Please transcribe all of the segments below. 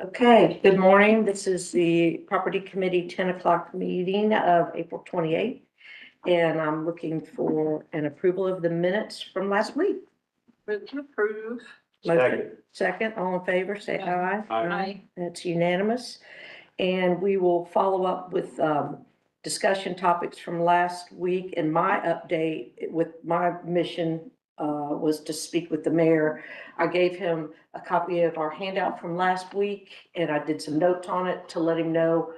Okay, good morning. This is the Property Committee 10 o'clock meeting of April 28th. And I'm looking for an approval of the minutes from last week. Move to approve. Second, all in favor, say aye. Aye. That's unanimous. And we will follow up with discussion topics from last week. And my update with my mission was to speak with the mayor. I gave him a copy of our handout from last week, and I did some notes on it to let him know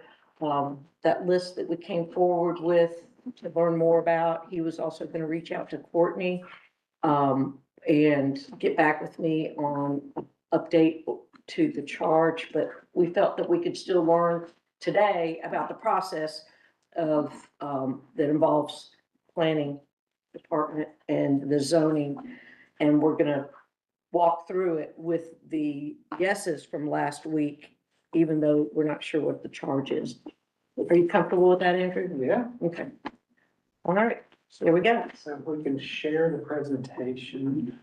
that list that we came forward with to learn more about. He was also going to reach out to Courtney and get back with me on update to the charge, but we felt that we could still learn today about the process of that involves planning department and the zoning. And we're gonna walk through it with the yeses from last week, even though we're not sure what the charge is. Are you comfortable with that, Andrew? Yeah, Okay. All right, so here we go. so if we can share the presentation.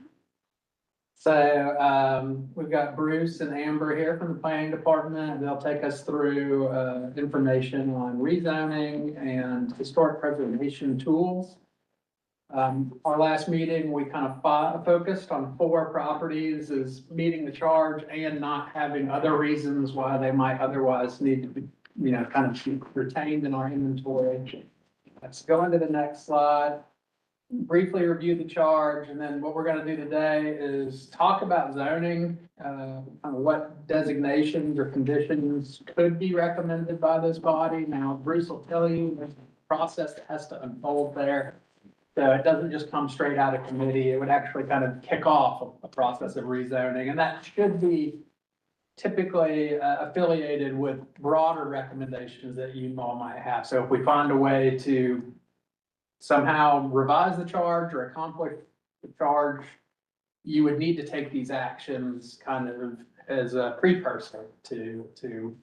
So we've got Bruce and Amber here from the planning department. They'll take us through information on rezoning and historic preservation tools. Our last meeting, we kind of focused on 4 properties as meeting the charge and not having other reasons why they might otherwise need to be, kind of be retained in our inventory. Let's go into the next slide. Briefly review the charge, and then what we're going to do today is talk about zoning, kind of what designations or conditions could be recommended by this body. Now, Bruce will tell you there's a process that has to unfold there. So it doesn't just come straight out of committee. It would actually kind of kick off a process of rezoning, and that should be typically affiliated with broader recommendations that you all might have. So if we find a way to somehow revise the charge or accomplish the charge, you would need to take these actions kind of as a precursor to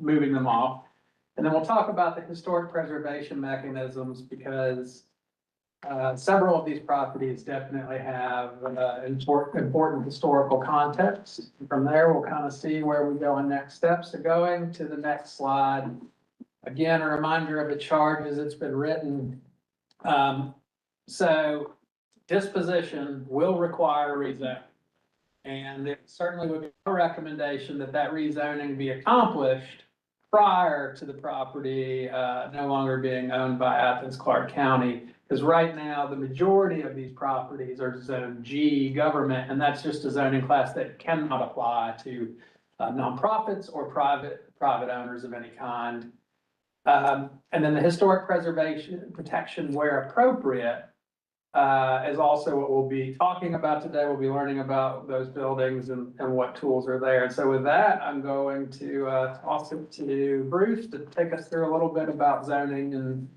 moving them off. And then we'll talk about the historic preservation mechanisms, because several of these properties definitely have important historical context. From there, we'll kind of see where we go in next steps. So going to the next slide. Again, a reminder of the charge as it's been written. So disposition will require rezoning. And it certainly would be a recommendation that that rezoning be accomplished prior to the property no longer being owned by Athens-Clarke County. Because right now, the majority of these properties are zone G government, and that's just a zoning class that cannot apply to nonprofits or private owners of any kind. And then the historic preservation protection where appropriate is also what we'll be talking about today. We'll be learning about those buildings and what tools are there. And so with that, I'm going to toss it to Bruce to take us through a little bit about zoning and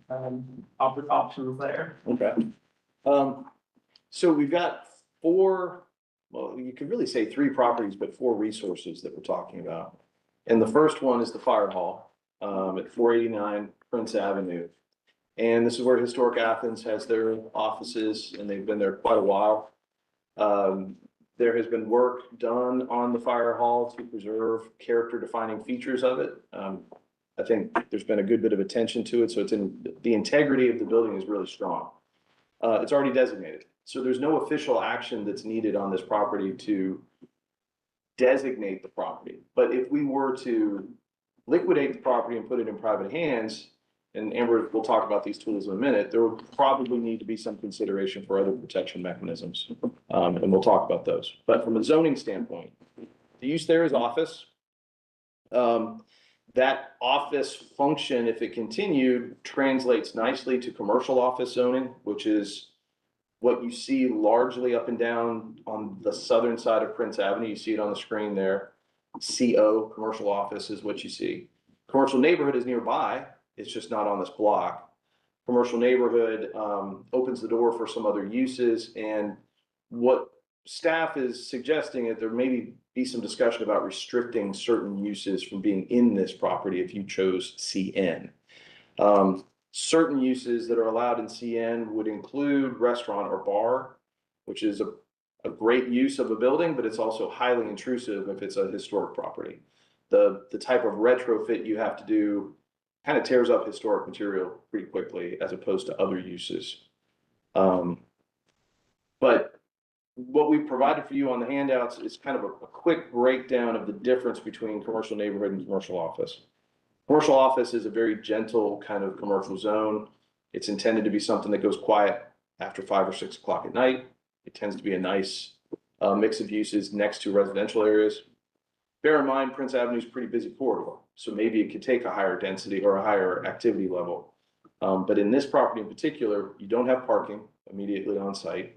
options there. Okay. So we've got 4, well, you could really say 3 properties, but 4 resources that we're talking about. And the first one is the fire hall at 489 Prince Avenue. And this is where Historic Athens has their offices, and they've been there quite a while. There has been work done on the fire hall to preserve character defining features of it. I think there's been a good bit of attention to it, so the integrity of the building is really strong. It's already designated, so there's no official action that's needed on this property to designate the property. But if we were to liquidate the property and put it in private hands, and Amber will talk about these tools in a minute, there would probably need to be some consideration for other protection mechanisms. And we'll talk about those. But from a zoning standpoint, the use there is office. That office function, if it continued, translates nicely to commercial office zoning, which is what you see largely up and down on the southern side of Prince Avenue. You see it on the screen there. CO, commercial office, is what you see. Commercial neighborhood is nearby. It's just not on this block. Commercial neighborhood opens the door for some other uses. And what staff is suggesting that there maybe be some discussion about restricting certain uses from being in this property if you chose CN. Certain uses that are allowed in CN would include restaurant or bar, which is a great use of a building, but it's also highly intrusive if it's a historic property. The type of retrofit you have to do kind of tears up historic material pretty quickly as opposed to other uses. But what we've provided for you on the handouts is kind of a quick breakdown of the difference between commercial neighborhood and commercial office. Commercial office is a very gentle kind of commercial zone. It's intended to be something that goes quiet after 5 or 6 o'clock at night. It tends to be a nice mix of uses next to residential areas. Bear in mind, Prince Avenue is a pretty busy corridor, so maybe it could take a higher density or a higher activity level. But in this property in particular, you don't have parking immediately on site.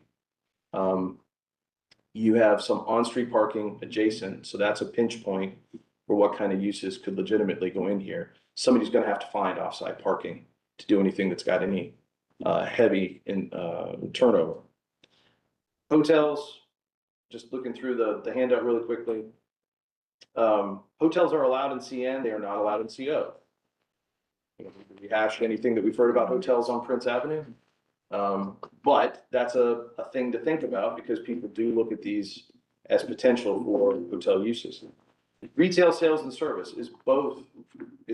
You have some on-street parking adjacent, so that's a pinch point for what kind of uses could legitimately go in here. Somebody's going to have to find off-site parking to do anything that's got any heavy turnover. Hotels, just looking through the handout really quickly. Hotels are allowed in CN, they are not allowed in CO. Rehash anything that we've heard about hotels on Prince Avenue. But that's a thing to think about because people do look at these as potential for hotel uses. Retail sales and service is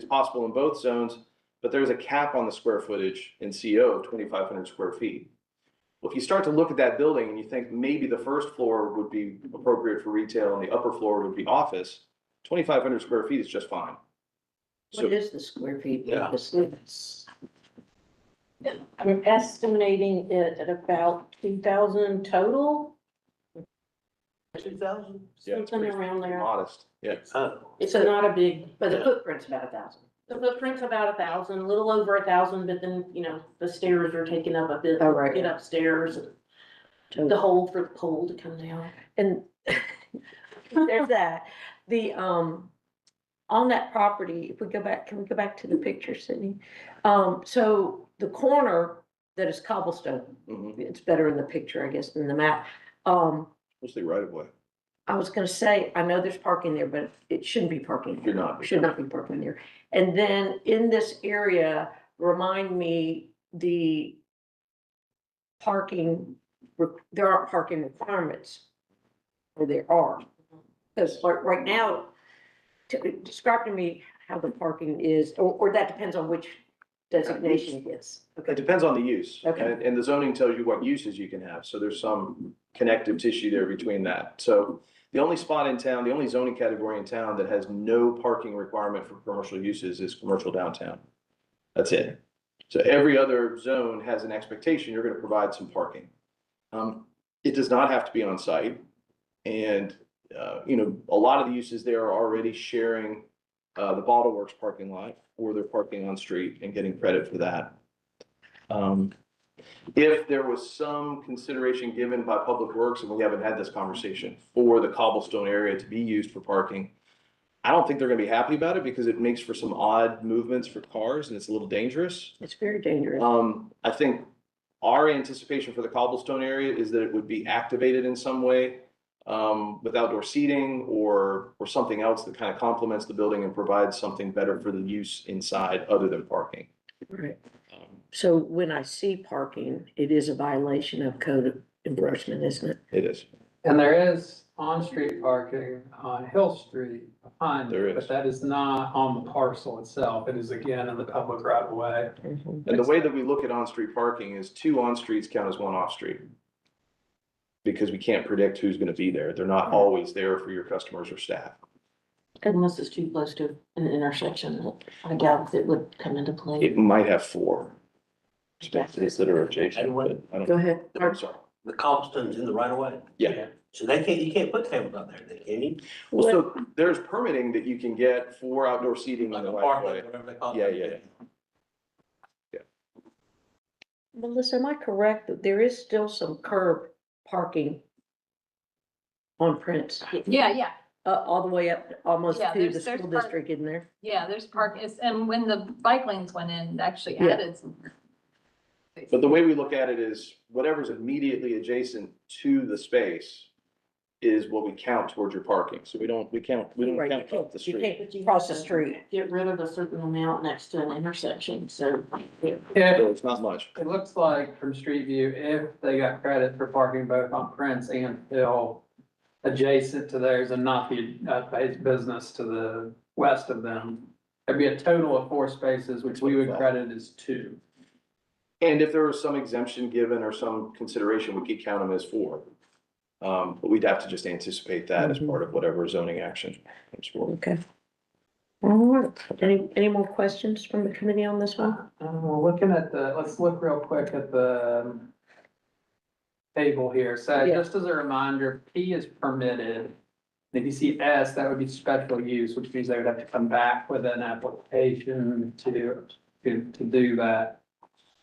possible in both zones, but there's a cap on the square footage in CO of 2,500 square feet. Well, if you start to look at that building and you think maybe the first floor would be appropriate for retail and the upper floor would be office, 2,500 square feet is just fine. What is the square feet? Yeah. I'm estimating it at about 2,000 total. 2,000? Yeah, it's Something pretty around there. modest, yeah. It's not a big, But the footprint's about 1,000. the footprint's about 1,000, a little over 1,000, but then, you know, the stairs are taking up a bit. Oh, right. Get upstairs, the hole for the pole to come down. And there's that. The, on that property, if we go back, can we go back to the picture, Sydney? So the corner that is cobblestone, it's better in the picture, I guess, than the map. Mostly right of way. I was gonna say, I know there's parking there, but it shouldn't be parking. Should not. Should not be parking there. And then in this area, remind me, the parking, there aren't parking requirements. Or there are. Because right now, describe to me how the parking is, or that depends on which designation it is. It depends on the use. Okay. And the zoning tells you what uses you can have. So there's some connective tissue there between that. So the only spot in town, the only zoning category in town that has no parking requirement for commercial uses is commercial downtown. That's it. So every other zone has an expectation you're going to provide some parking. It does not have to be on site. And, you know, a lot of the uses there are already sharing the Bottle Works parking lot, or they're parking on street and getting credit for that. If there was some consideration given by Public Works, and we haven't had this conversation, for the cobblestone area to be used for parking, I don't think they're gonna be happy about it because it makes for some odd movements for cars and it's a little dangerous. It's very dangerous. I think our anticipation for the cobblestone area is that it would be activated in some way with outdoor seating or something else that kind of complements the building and provides something better for the use inside other than parking. Right. So when I see parking, it is a violation of code enforcement, isn't it? It is. And there is on-street parking on Hill Street behind There it, is. but that is not on the parcel itself. It is again in the public right of way. Mhm. And the way that we look at on-street parking is 2 on-streets count as 1 off-street. Because we can't predict who's gonna be there. They're not always there for your customers or staff. Unless it's too close to an intersection, I doubt it would come into play. It might have 4 spaces that are adjacent, but I don't. Go ahead. I'm sorry. The cobblestone's in the right of way. Yeah. So you can't put tables out there, can you? Well, so there's permitting that you can get for outdoor seating in Like the a right park, way. whatever they call Yeah, it. yeah. Melissa, am I correct that there is still some curb parking on Prince? Yeah, All the way up almost Yeah, to the there's school part- district in there? yeah, there's park, and when the bike lanes went in, it actually Yeah. added some. But the way we look at it is whatever's immediately adjacent to the space is what we count towards your parking. So we don't Right, count you off the can't, you street. can't cross the street. Get rid of a certain amount next to an intersection, so. If, So it's not much. it looks like from street view, if they got credit for parking both on Prince and Hill adjacent to theirs and not the, base business to the west of them, there'd be a total of 4 spaces, which we would credit as 2. And if there was some exemption given or some consideration, we could count them as 4. But we'd have to just anticipate that as part of whatever zoning action comes forward. Okay. All right, any more questions from the committee on this one? Looking at let's look real quick at the table here. So Yeah. just as a reminder, P is permitted. If you see S, that would be special use, which means they would have to come back with an application to do that.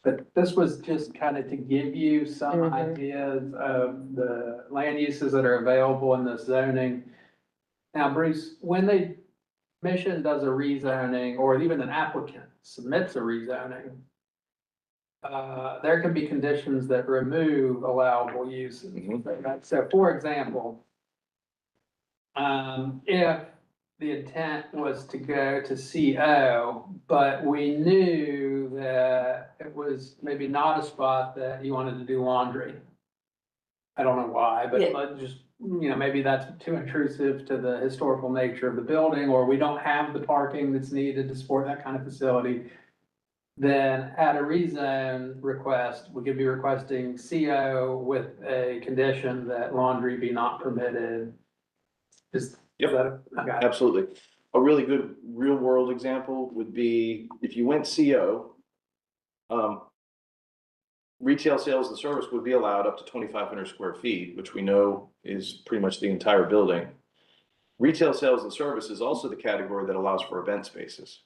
But this was just kind of to give you some Mhm. ideas of the land uses that are available in this zoning. Now, Bruce, when the commission does a rezoning, or even an applicant submits a rezoning, there can be conditions that remove allowable uses. Mhm. So for example, if the intent was to go to CO, but we knew that it was maybe not a spot that you wanted to do laundry. I don't know why, but Yeah. let's just, maybe that's too intrusive to the historical nature of the building, or we don't have the parking that's needed to support that kind of facility. Then at a rezone request, we could be requesting CO with a condition that laundry be not permitted. Is that, okay. Absolutely. A really good real world example would be if you went CO, retail sales and service would be allowed up to 2,500 square feet, which we know is pretty much the entire building. Retail sales and service is also the category that allows for event spaces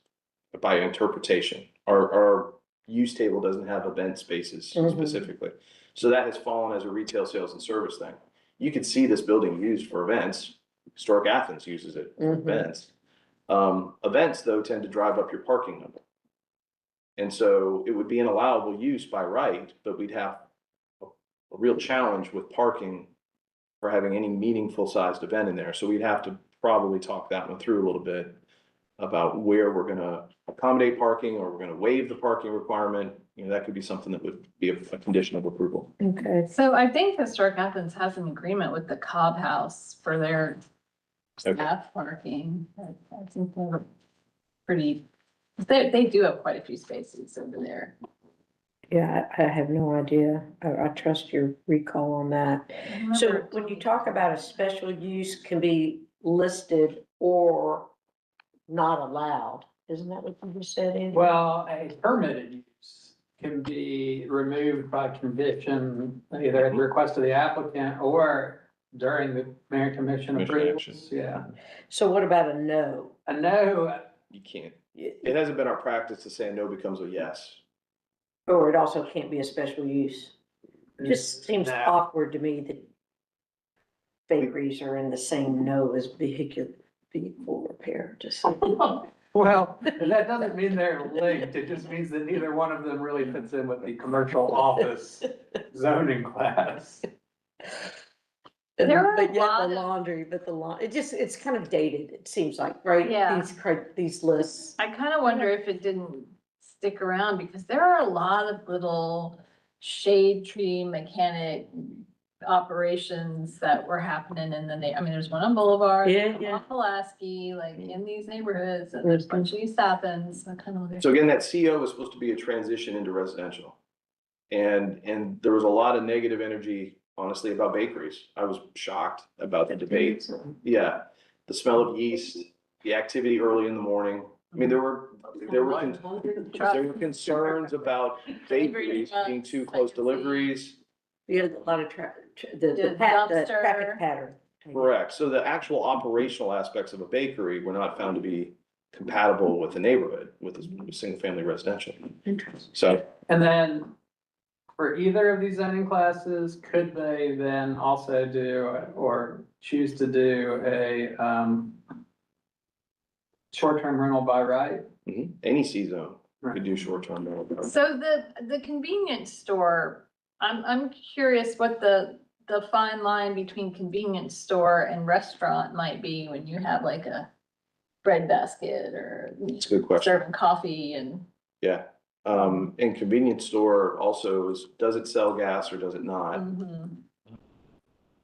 by interpretation. Our use table doesn't have event spaces Mhm. specifically. So that has fallen as a retail sales and service thing. You could see this building used for events. Historic Athens uses it for Mhm. events. Events though tend to drive up your parking number. And so it would be an allowable use by right, but we'd have a real challenge with parking for having any meaningful sized event in there. So we'd have to probably talk that one through a little bit about where we're gonna accommodate parking or we're gonna waive the parking requirement. That could be something that would be a condition of approval. Okay, So I think Historic Athens has an agreement with the Cobb House for their Okay. staff parking. I think they're pretty, they do have quite a few spaces over there. yeah, I have no idea. I trust your recall on that. So when you talk about a special use can be listed or not allowed, isn't that what you just said, Andy? Well, a permitted use can be removed by condition, either at the request of the applicant or during the mayor commission Commission action. approvals, yeah. So what about a no? I know, You can't, it hasn't been our practice to say no becomes a yes. Or it also can't be a special use? Just seems No. awkward to me that bakeries are in the same no as vehicle repair, just. well, that doesn't mean they're linked, it just means that neither one of them really fits in with the commercial office zoning class. There are But a yet lot the of- laundry, it's kind of dated, it seems like, right? Yeah. These lists. I kind of wonder if it didn't stick around because there are a lot of little shade tree mechanic operations that were happening in the, I mean, there's one on Boulevard. Yeah, one yeah. on Pulaski, like in these neighborhoods, and there's a bunch of East Athens, I kind of wonder. So again, that CO is supposed to be a transition into residential. And there was a lot of negative energy, honestly, about bakeries. I was shocked about the debate. Yeah, the smell of yeast, the activity early in the morning. I mean, there were concerns about bakeries being too close deliveries. You had a lot of the The traffic dumpster. pattern. Correct. So the actual operational aspects of a bakery were not found to be compatible with the neighborhood, with a single family residential. Interesting. So And then for either of these zoning classes, could they then also do or choose to do a short-term rental by right? any C zone could do short-term rental. So the convenience store, I'm curious what the the fine line between convenience store and restaurant might be when you have like a bread basket or It's a good question. serving coffee and. Yeah. And convenience store also is, does it sell gas or does it not? Mhm.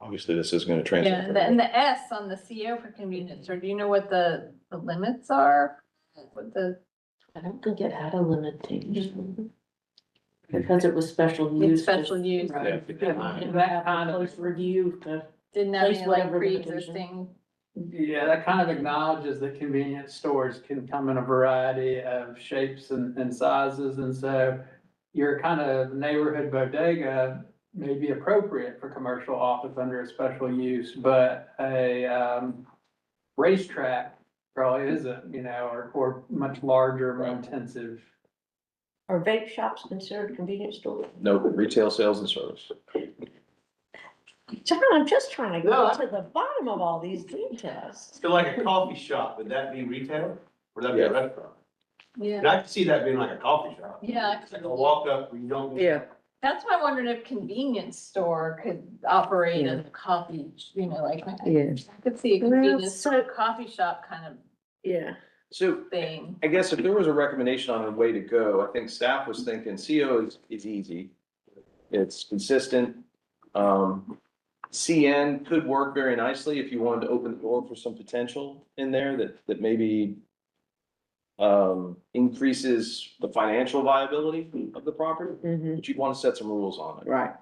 Obviously, this is gonna Yeah, translate. and the S on the CO for convenience store, do you know what the limits are? What the, I don't think it had a limitation. Because it was special it's use. special use, Right. It That that kind of, close review to. didn't have Place any like whatever limitation. pre-existing. yeah, that kind of acknowledges that convenience stores can come in a variety of shapes and sizes, and so your kind of neighborhood bodega may be appropriate for commercial office under a special use, but a, racetrack probably isn't, or much larger, more intensive. Are vape shops considered convenience stores? Nope, retail sales and service. John, I'm just trying to No, get to the bottom of all these details. So like a coffee shop, would that be retail? Or would that be a Yeah. restaurant? Yeah, And I can see that being like a coffee shop. yeah. It's like a walk up where you don't. Yeah. That's why I wondered if convenience store could operate as a coffee, like. Yeah. I could see a Well, convenience so- store, coffee shop kind of Yeah. So thing. I guess if there was a recommendation on a way to go, I think staff was thinking CO is easy. It's consistent. CN could work very nicely if you wanted to open the door for some potential in there that maybe increases the financial viability of the property, Mhm. but you'd want to set some rules on it. Right.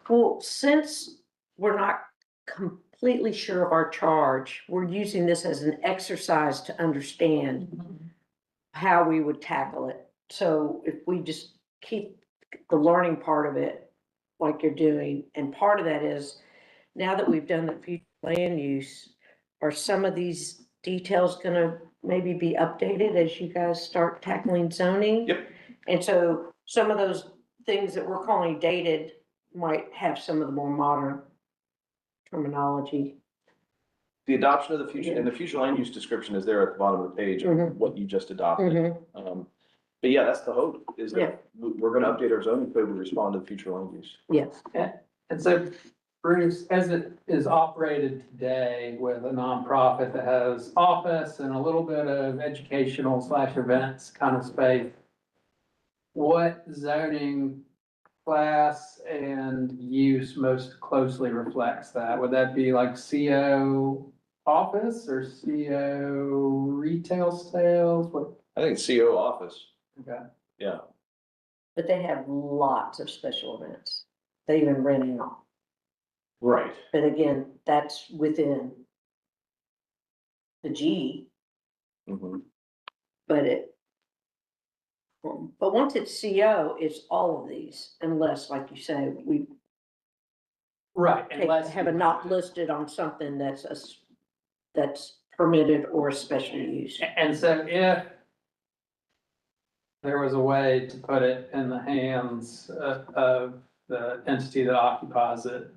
Well, since we're not completely sure of our charge, we're using this as an exercise to understand how we would tackle it. So if we just keep the learning part of it like you're doing, and part of that is, now that we've done the future land use, are some of these details gonna maybe be updated as you guys start tackling zoning? Yep. And so some of those things that we're calling dated might have some of the more modern terminology. The adoption of the future, and the future land use description is there at the bottom of the page of Mhm. what you just adopted. But yeah, that's the hope, is that we're gonna update our zoning code to respond to the future land use. Yes. And so, Bruce, as it is operated today with a nonprofit that has office and a little bit of educational / events kind of space, what zoning class and use most closely reflects that? Would that be like CO office or CO retail sales? What, I think CO office, okay. yeah. But they have lots of special events. They even rent it out. Right. But again, that's within the G, Mhm. but but once it's CO, it's all of these, unless, like you say, we Right, unless. have a not listed on something that's permitted or a special use. And so if there was a way to put it in the hands of the entity that occupies it,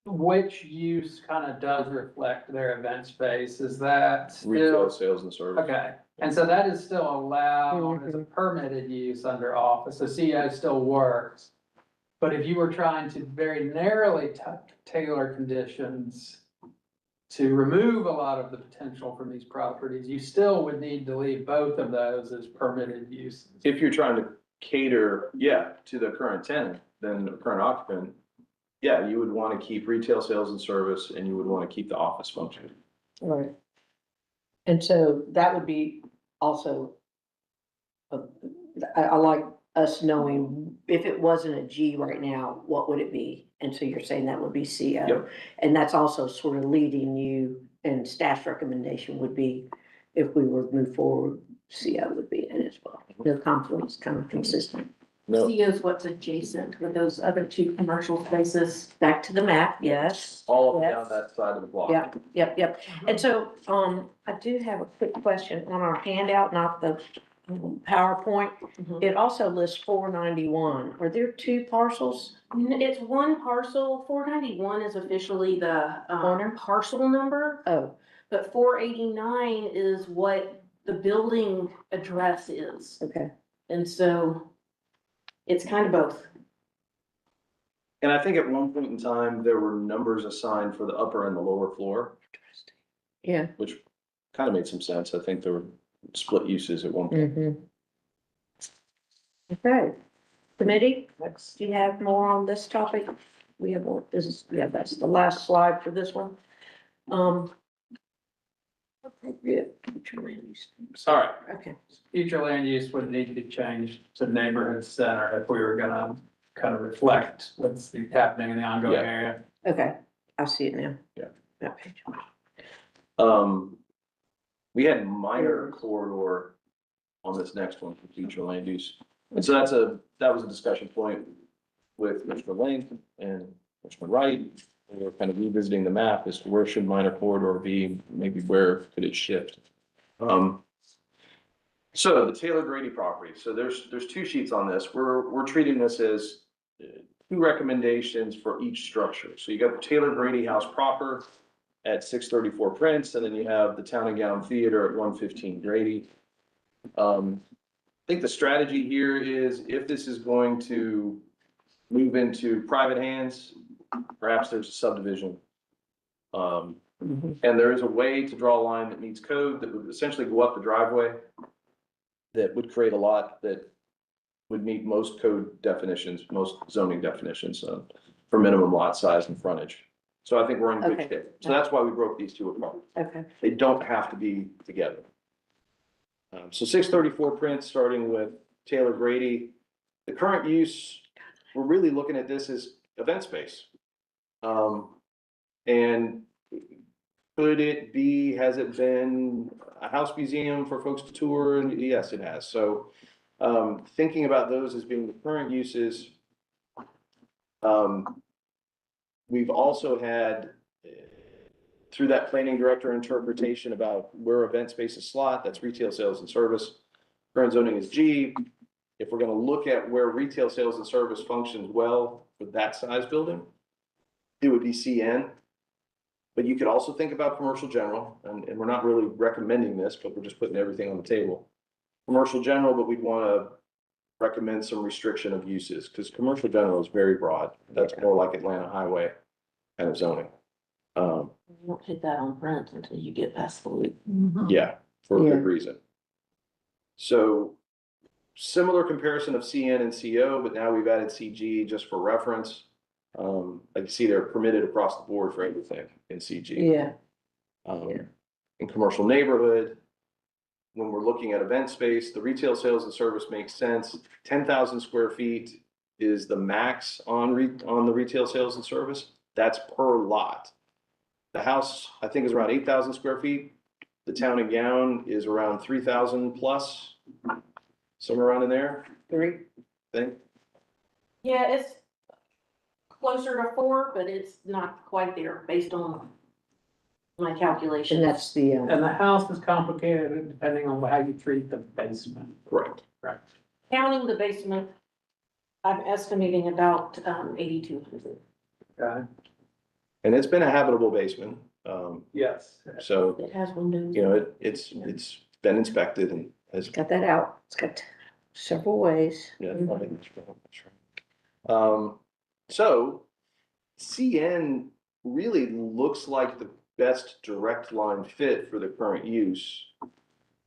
which use kind of does reflect their event space? Is that Retail still? sales and service. Okay, and so that is still allowed as a permitted use under office, so CO still works. But if you were trying to very narrowly tailor conditions to remove a lot of the potential from these properties, you still would need to leave both of those as permitted uses. If you're trying to cater, to the current tenant, then the current occupant, you would want to keep retail sales and service, and you would want to keep the office function. Right. And so that would be also, I like us knowing, if it wasn't a G right now, what would it be? And so you're saying that would be CO. Yep. And that's also sort of leading you, and staff's recommendation would be, if we were to move forward, CO would be in as well. No conflicts, kind of consistent. No, CO is what's adjacent with those other two commercial spaces. Back to the map, yes. all up and Yes. down that side of the block. Yep. And so, I do have a quick question on our handout, not the PowerPoint. Mhm. It also lists 491. Are there two parcels? It's one parcel, 491 is officially the Owner? parcel number, Oh, but 489 is what the building address is. okay. And so it's kind of both. And I think at one point in time, there were numbers assigned for the upper and the lower floor, Yeah. which kind of made some sense. I think there were split uses at one point. Mhm. Okay, committee, do you have more on this topic? We have more, this is, yeah, that's the last slide for this one. Appropriate future land use. Sorry, Okay, future land use would need to be changed to neighborhood center if we were gonna kind of reflect what's happening in the ongoing Yeah. area. okay, I see it now. Yeah. That page. We had minor corridor on this next one for future land use. And so that was a discussion point with Mr. Lane and Mr. Wright. We were kind of revisiting the map as to where should minor corridor be, maybe where could it shift? So the Taylor Grady property, so there's two sheets on this. We're treating this as two recommendations for each structure. So you got the Taylor Grady house proper at 634 Prince, and then you have the Town and Gown Theater at 115 Grady. I think the strategy here is if this is going to move into private hands, perhaps there's a subdivision. Mhm. And there is a way to draw a line that meets code that would essentially go up the driveway that would create a lot that would meet most code definitions, most zoning definitions for minimum lot size and frontage. So I think we're in good Okay. shape. So that's why we broke these two apart. Okay, They don't have to be together. So 634 Prince, starting with Taylor Grady. The current use, we're really looking at this as event space. And could it be, has it been a house museum for folks to tour? And yes, it has. So thinking about those as being the current uses. We've also had, through that planning director interpretation about where event space is slot, that's retail sales and service. Current zoning is G. If we're gonna look at where retail sales and service functions well for that size building, it would be CN. But you could also think about commercial general, and we're not really recommending this, but we're just putting everything on the table. Commercial general, but we'd wanna recommend some restriction of uses, because commercial general is very broad. That's more like Atlanta highway kind of zoning. You don't hit that on print until you get past the loop. Yeah, for a Yeah. good reason. So similar comparison of CN and CO, but now we've added CG just for reference. Like you see, they're permitted across the board for everything in CG. yeah, In commercial neighborhood, when we're looking at event space, the retail sales and service makes sense. 10,000 square feet is the max on the retail sales and service. That's per lot. The house, I think, is around 8,000 square feet. The Town and Gown is around 3,000 plus, somewhere around in there, three, I think. Yeah, it's closer to 4, but it's not quite there based on my and calculations. that's the, And the house is complicated depending on how you treat the basement. Correct. Counting the basement, I'm estimating about 8,200. Okay, And it's been a habitable basement. yes. So, It has windows. it's been inspected and has. got that out. It's got several ways. Yeah, I think that's right. So CN really looks like the best direct line fit for the current use.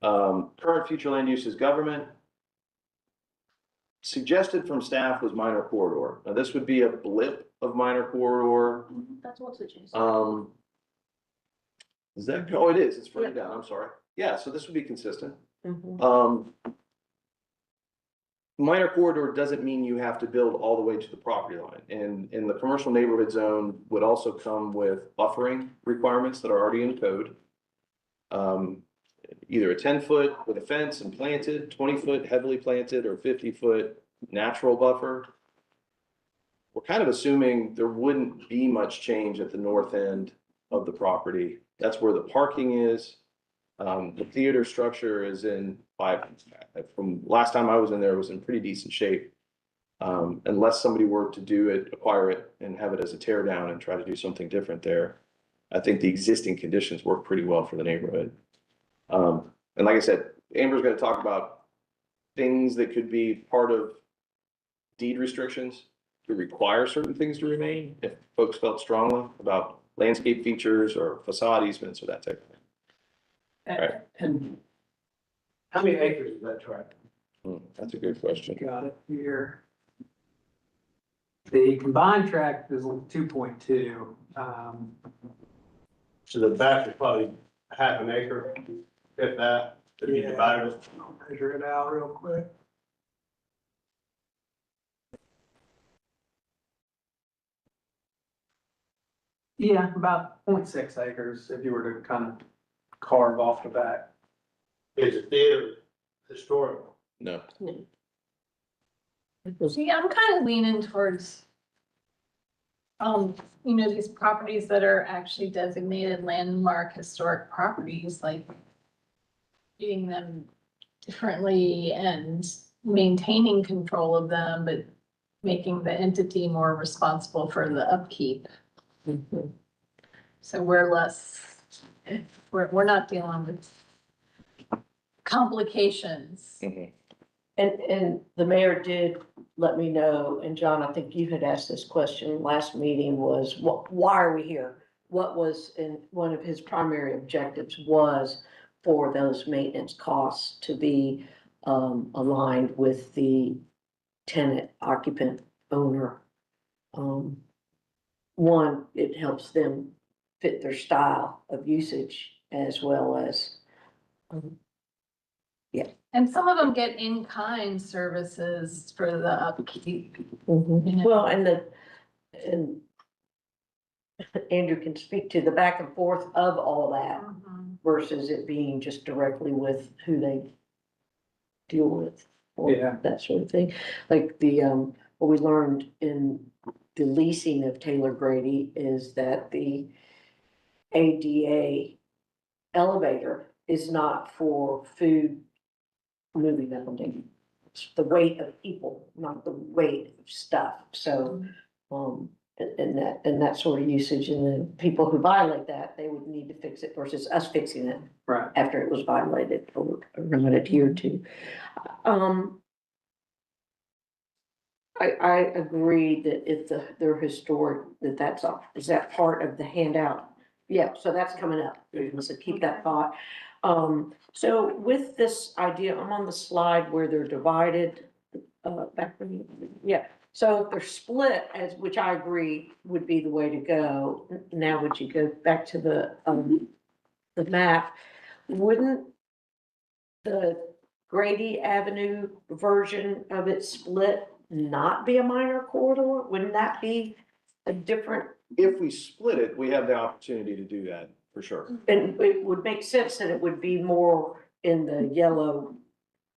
Current future land use is government. Suggested from staff was minor corridor. Now, this would be a blip of minor corridor. That's what's adjacent. Is that, oh, it is, it's further down, I'm sorry. Yeah, so this would be consistent. Mhm. Minor corridor doesn't mean you have to build all the way to the property line. And the commercial neighborhood zone would also come with buffering requirements that are already in code. Either a 10-foot with a fence and planted, 20-foot heavily planted, or 50-foot natural buffer. We're kind of assuming there wouldn't be much change at the north end of the property. That's where the parking is. The theater structure is from last time I was in there, it was in pretty decent shape. Unless somebody were to do it, acquire it and have it as a tear down and try to do something different there. I think the existing conditions work pretty well for the neighborhood. And like I said, Amber's gonna talk about things that could be part of deed restrictions. to require certain things to remain if folks felt strongly about landscape features or facade easements or that type of thing. Right. And How many acres is that tract? That's a good question. got it here. The combined tract is 2.2. So the back is probably half an acre, if that, to be Yeah. divided. I'll measure it out real quick. Yeah, about 0.6 acres if you were to kind of carve off the back. Is the theater historical? No. See, I'm kind of leaning towards, these properties that are actually designated landmark historic properties, like treating them differently and maintaining control of them, but making the entity more responsible for the upkeep. So we're not dealing with complications. And the mayor did let me know, and John, I think you had asked this question last meeting, was why are we here? What was, in one of his primary objectives was for those maintenance costs to be aligned with the tenant, occupant, owner. One, it helps them fit their style of usage as well as, And some of them get in-kind services for the upkeep. Yeah. well, and Andrew can speak to the back and forth of all that versus it being just directly with who they deal with. Or Yeah. that sort of thing. Like what we learned in the leasing of Taylor Grady is that the ADA elevator is not for food moving up and down. It's the weight of people, not the weight of stuff. So, and that sort of usage, and then people who violate that, they would need to fix it versus us fixing it Right. after it was violated or not adhered to. I agree that if they're historic, is that part of the handout? Yeah, so that's coming up, so keep that thought. So with this idea, I'm on the slide where they're divided, back when yeah. So if they're split, which I agree would be the way to go, now would you go back to the map? Wouldn't the Grady Avenue version of it split not be a minor corridor? Wouldn't that be a different, If we split it, we have the opportunity to do that for sure. and it would make sense that it would be more in the yellow,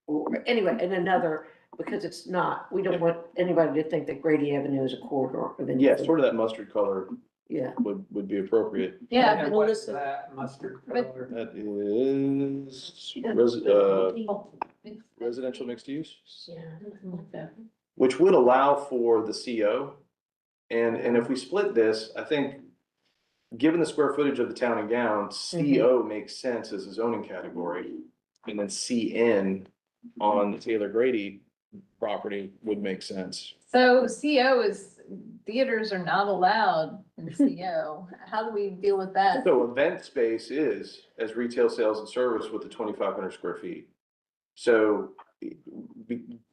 or anyway, in another, because it's not, we don't want anybody to think that Grady Avenue is a corridor of anything. Yeah, sort of that mustard color Yeah. would be appropriate. Yeah, And but what's listen- that mustard but- color? That is residential mixed use, which would allow for the CO. And if we split this, I think, given the square footage of the town and gown, CO makes sense as a zoning category. And then CN on the Taylor Grady property would make sense. so CO theaters are not allowed in CO. How do we deal with that? So event space is as retail sales and service with the 2,500 square feet. So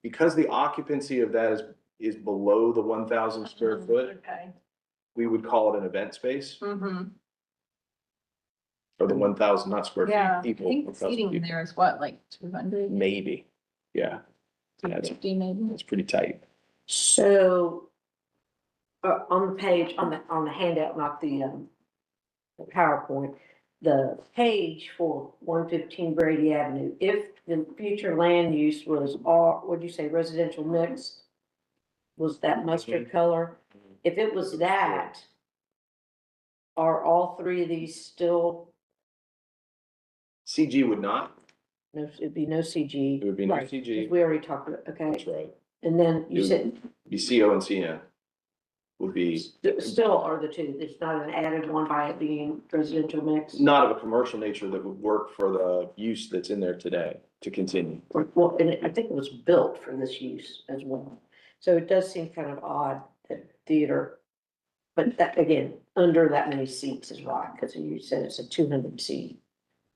because the occupancy of that is below the 1,000 square foot, Okay. we would call it an event space, Mm-hmm. or the 1,000, not square Yeah, I feet, people. think 1,000 seating people. there is what, like 200, Maybe, yeah, that's, 250 maybe? that's pretty tight. So, on the page, on the handout, not the PowerPoint, the page for 115 Brady Avenue, if the future land use was what'd you say, residential mix? Was that mustard color? If it was that, are all three of these still, CG would not, no, it'd be no CG? it would be no Right, CG, we already talked about, okay, that's right. and then you It said, Be CO and CN would be still are the two, there's not an added one by it being residential mix? not of a commercial nature that would work for the use that's in there today to continue. Well, and I think it was built for this use as well. So it does seem kind of odd that theater. But that, again, under that many seats is why, because you said it's a 200 seat.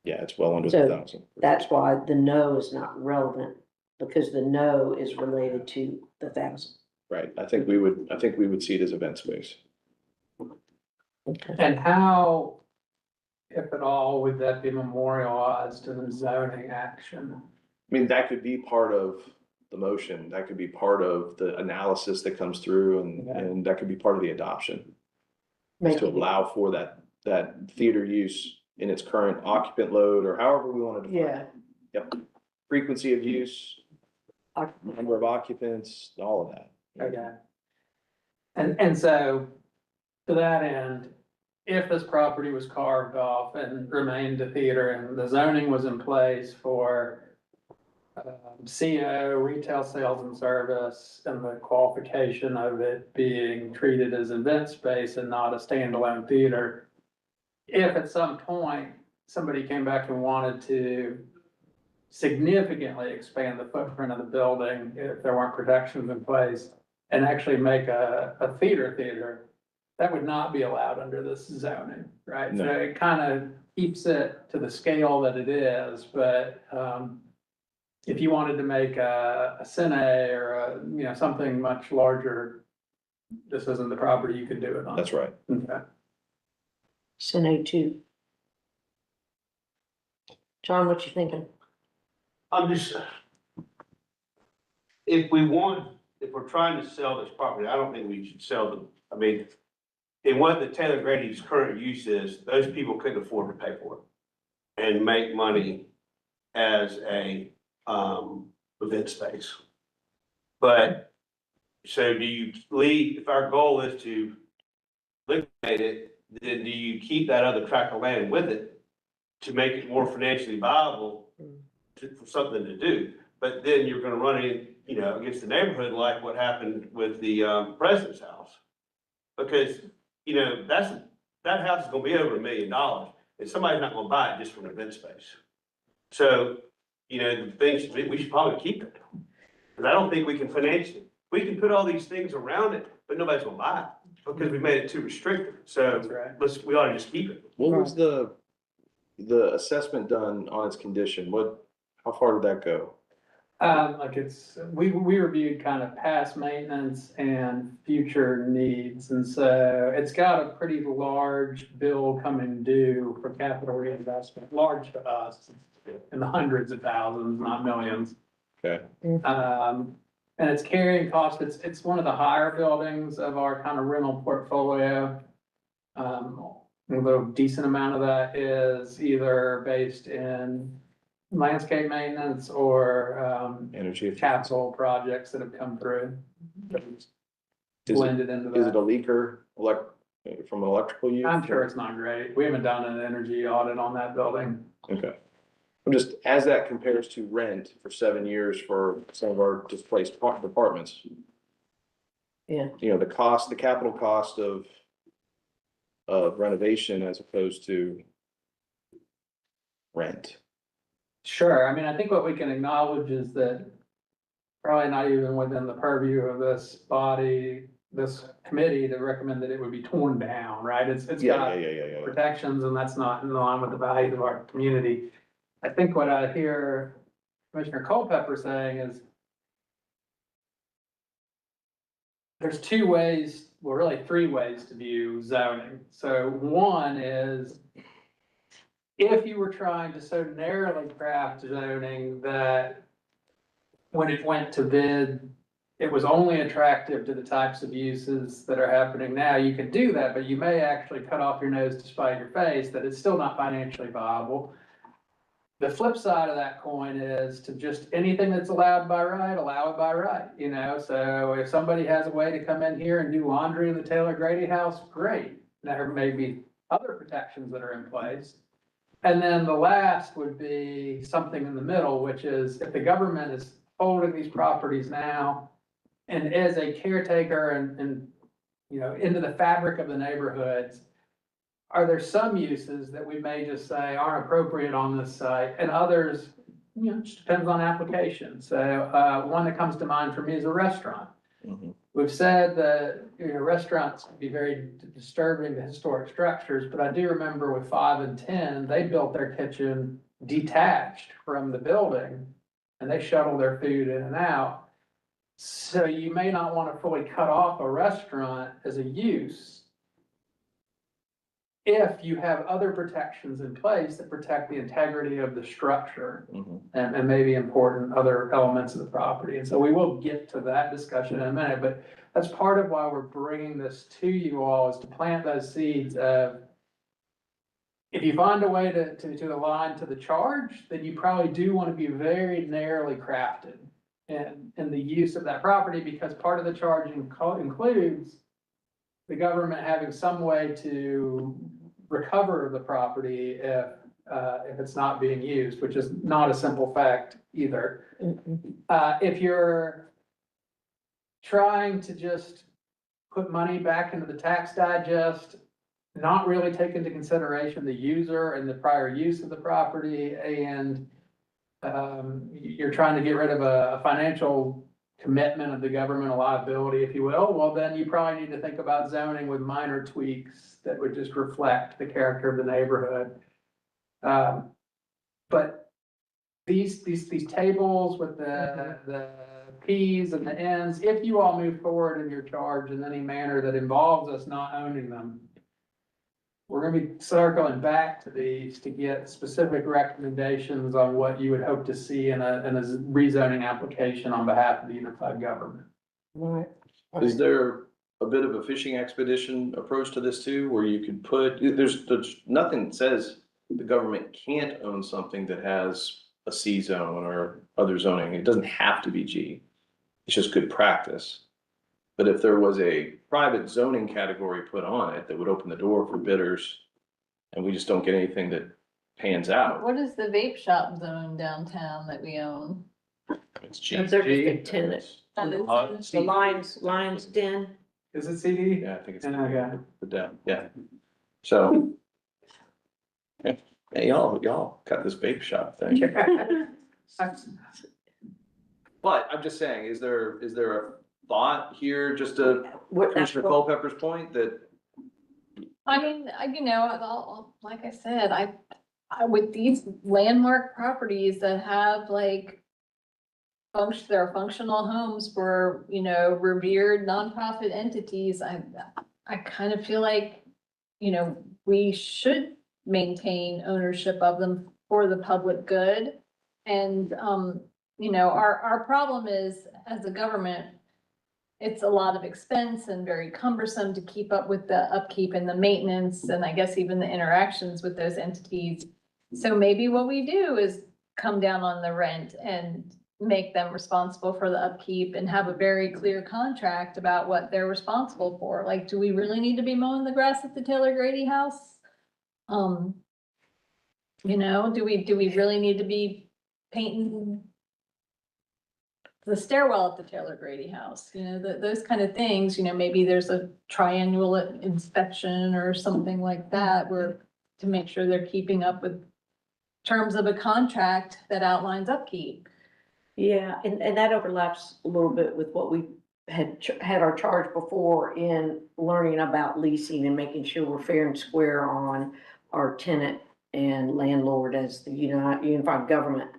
Yeah, it's well under So, 1,000. That's why the no is not relevant, because the no is related to the 1,000. Right, I think we would see it as event space. Okay. And how, if at all, would that be memorialized in the zoning action? I mean, that could be part of the motion, that could be part of the analysis that comes through Okay. and that could be part of the adoption. Is to Making- allow for that theater use in its current occupant load or however we want to define Yeah. it. Yep, frequency of use, number of occupants, all of that. Okay. And so, to that end, if this property was carved off and remained a theater and the zoning was in place for CO, retail sales and service, and the qualification of it being treated as event space and not a standalone theater, if at some point somebody came back and wanted to significantly expand the footprint of the building, if there weren't protections in place, and actually make a theater, that would not be allowed under this zoning, right? So No. it kind of keeps it to the scale that it is, but, if you wanted to make a cine or something much larger, this isn't the property you could do it on. That's right. Okay. Cine 2. John, what you thinking? I'm just, if we're trying to sell this property, I don't think we should sell them. I mean, in what the Taylor Grady's current use is, those people couldn't afford to pay for it and make money as a, event space. But, so do you leave, if our goal is to liquidate it, then do you keep that other tract of land with it to make it more financially viable for something to do? But then you're gonna run in, against the neighborhood like what happened with the, president's house. Because, that house is gonna be over $1 million, and somebody's not gonna buy it just for an event space. So, the things, we should probably keep it. Cause I don't think we can financially, we can put all these things around it, but nobody's gonna buy it, because we made it too restrictive. That's So right. we ought to just keep it. What was the assessment done on its condition? How far did that go? We reviewed kind of past maintenance and future needs, and so it's got a pretty large bill coming due for capital reinvestment, large to us, in the hundreds of thousands, not millions. Okay, And it's carrying cost, it's one of the higher buildings of our kind of rental portfolio. Although a decent amount of that is either based in landscape maintenance or energy. capital projects that have come through. Is Blended into it a that. leaker from an electrical use? I'm sure it's not great. We haven't done an energy audit on that building. Okay. I'm just, as that compares to rent for 7 years for some of our displaced departments. Yeah. The capital cost of renovation as opposed to rent. Sure, I mean, I think what we can acknowledge is that probably not even within the purview of this body, this committee, to recommend that it would be torn down, right? It's got Yeah. protections, and that's not in line with the values of our community. I think what I hear Commissioner Culpepper saying is there's two ways, well, really three ways to view zoning. So one is if you were trying to so narrowly craft zoning that when it went to bid, it was only attractive to the types of uses that are happening now, you could do that, but you may actually cut off your nose to spite your face, that it's still not financially viable. The flip side of that coin is to just anything that's allowed by right, allow it by right, so if somebody has a way to come in here and do laundry in the Taylor Grady house, great. There may be other protections that are in place. And then the last would be something in the middle, which is if the government is holding these properties now and as a caretaker and into the fabric of the neighborhoods, are there some uses that we may just say aren't appropriate on this site, and others, just depends on application. So, one that comes to mind for me is a restaurant. Mhm. We've said that, restaurants can be very disturbing to historic structures, but I do remember with 5 and 10, they built their kitchen detached from the building and they shuttle their food in and out. So you may not want to fully cut off a restaurant as a use if you have other protections in place that protect the integrity of the structure Mhm. and maybe important other elements of the property. And so we will get to that discussion in a minute, but that's part of why we're bringing this to you all, is to plant those seeds of, if you find a way to align to the charge, then you probably do want to be very narrowly crafted in the use of that property, because part of the charge includes the government having some way to recover the property if it's not being used, which is not a simple fact either. If you're trying to just put money back into the tax digest, not really take into consideration the user and the prior use of the property, and you're trying to get rid of a financial commitment of the government, a liability, if you will, well, then you probably need to think about zoning with minor tweaks that would just reflect the character of the neighborhood. But these tables with the Ps and the Ns, if you all move forward in your charge in any manner that involves us not owning them, we're gonna be circling back to these to get specific recommendations on what you would hope to see in a rezoning application on behalf of the unified government. Right. Is there a bit of a fishing expedition approach to this too, where you could put, there's nothing that says the government can't own something that has a C zone or other zoning. It doesn't have to be G. It's just good practice. But if there was a private zoning category put on it that would open the door for bidders, and we just don't get anything that pans out, What is the vape shop zone downtown that we own? it's G. They're just a tenant. That is- The Lions Den. Is it CD? Yeah, I think it's Okay. the down, yeah. So. Hey, y'all got this vape shop thing. But I'm just saying, is there a thought here, just to Commissioner Culpepper's point, that I mean, like I said, I, with these landmark properties that have like they're functional homes for, revered nonprofit entities, I kind of feel like, we should maintain ownership of them for the public good. And, our problem is, as a government, it's a lot of expense and very cumbersome to keep up with the upkeep and the maintenance, and I guess even the interactions with those entities. So maybe what we do is come down on the rent and make them responsible for the upkeep and have a very clear contract about what they're responsible for. Like, do we really need to be mowing the grass at the Taylor Grady house? Do we really need to be painting the stairwell at the Taylor Grady house? Those kind of things, maybe there's a triannual inspection or something like that, where to make sure they're keeping up with terms of a contract that outlines upkeep. Yeah, and that overlaps a little bit with what we had our charge before in learning about leasing and making sure we're fair and square on our tenant and landlord as the unified government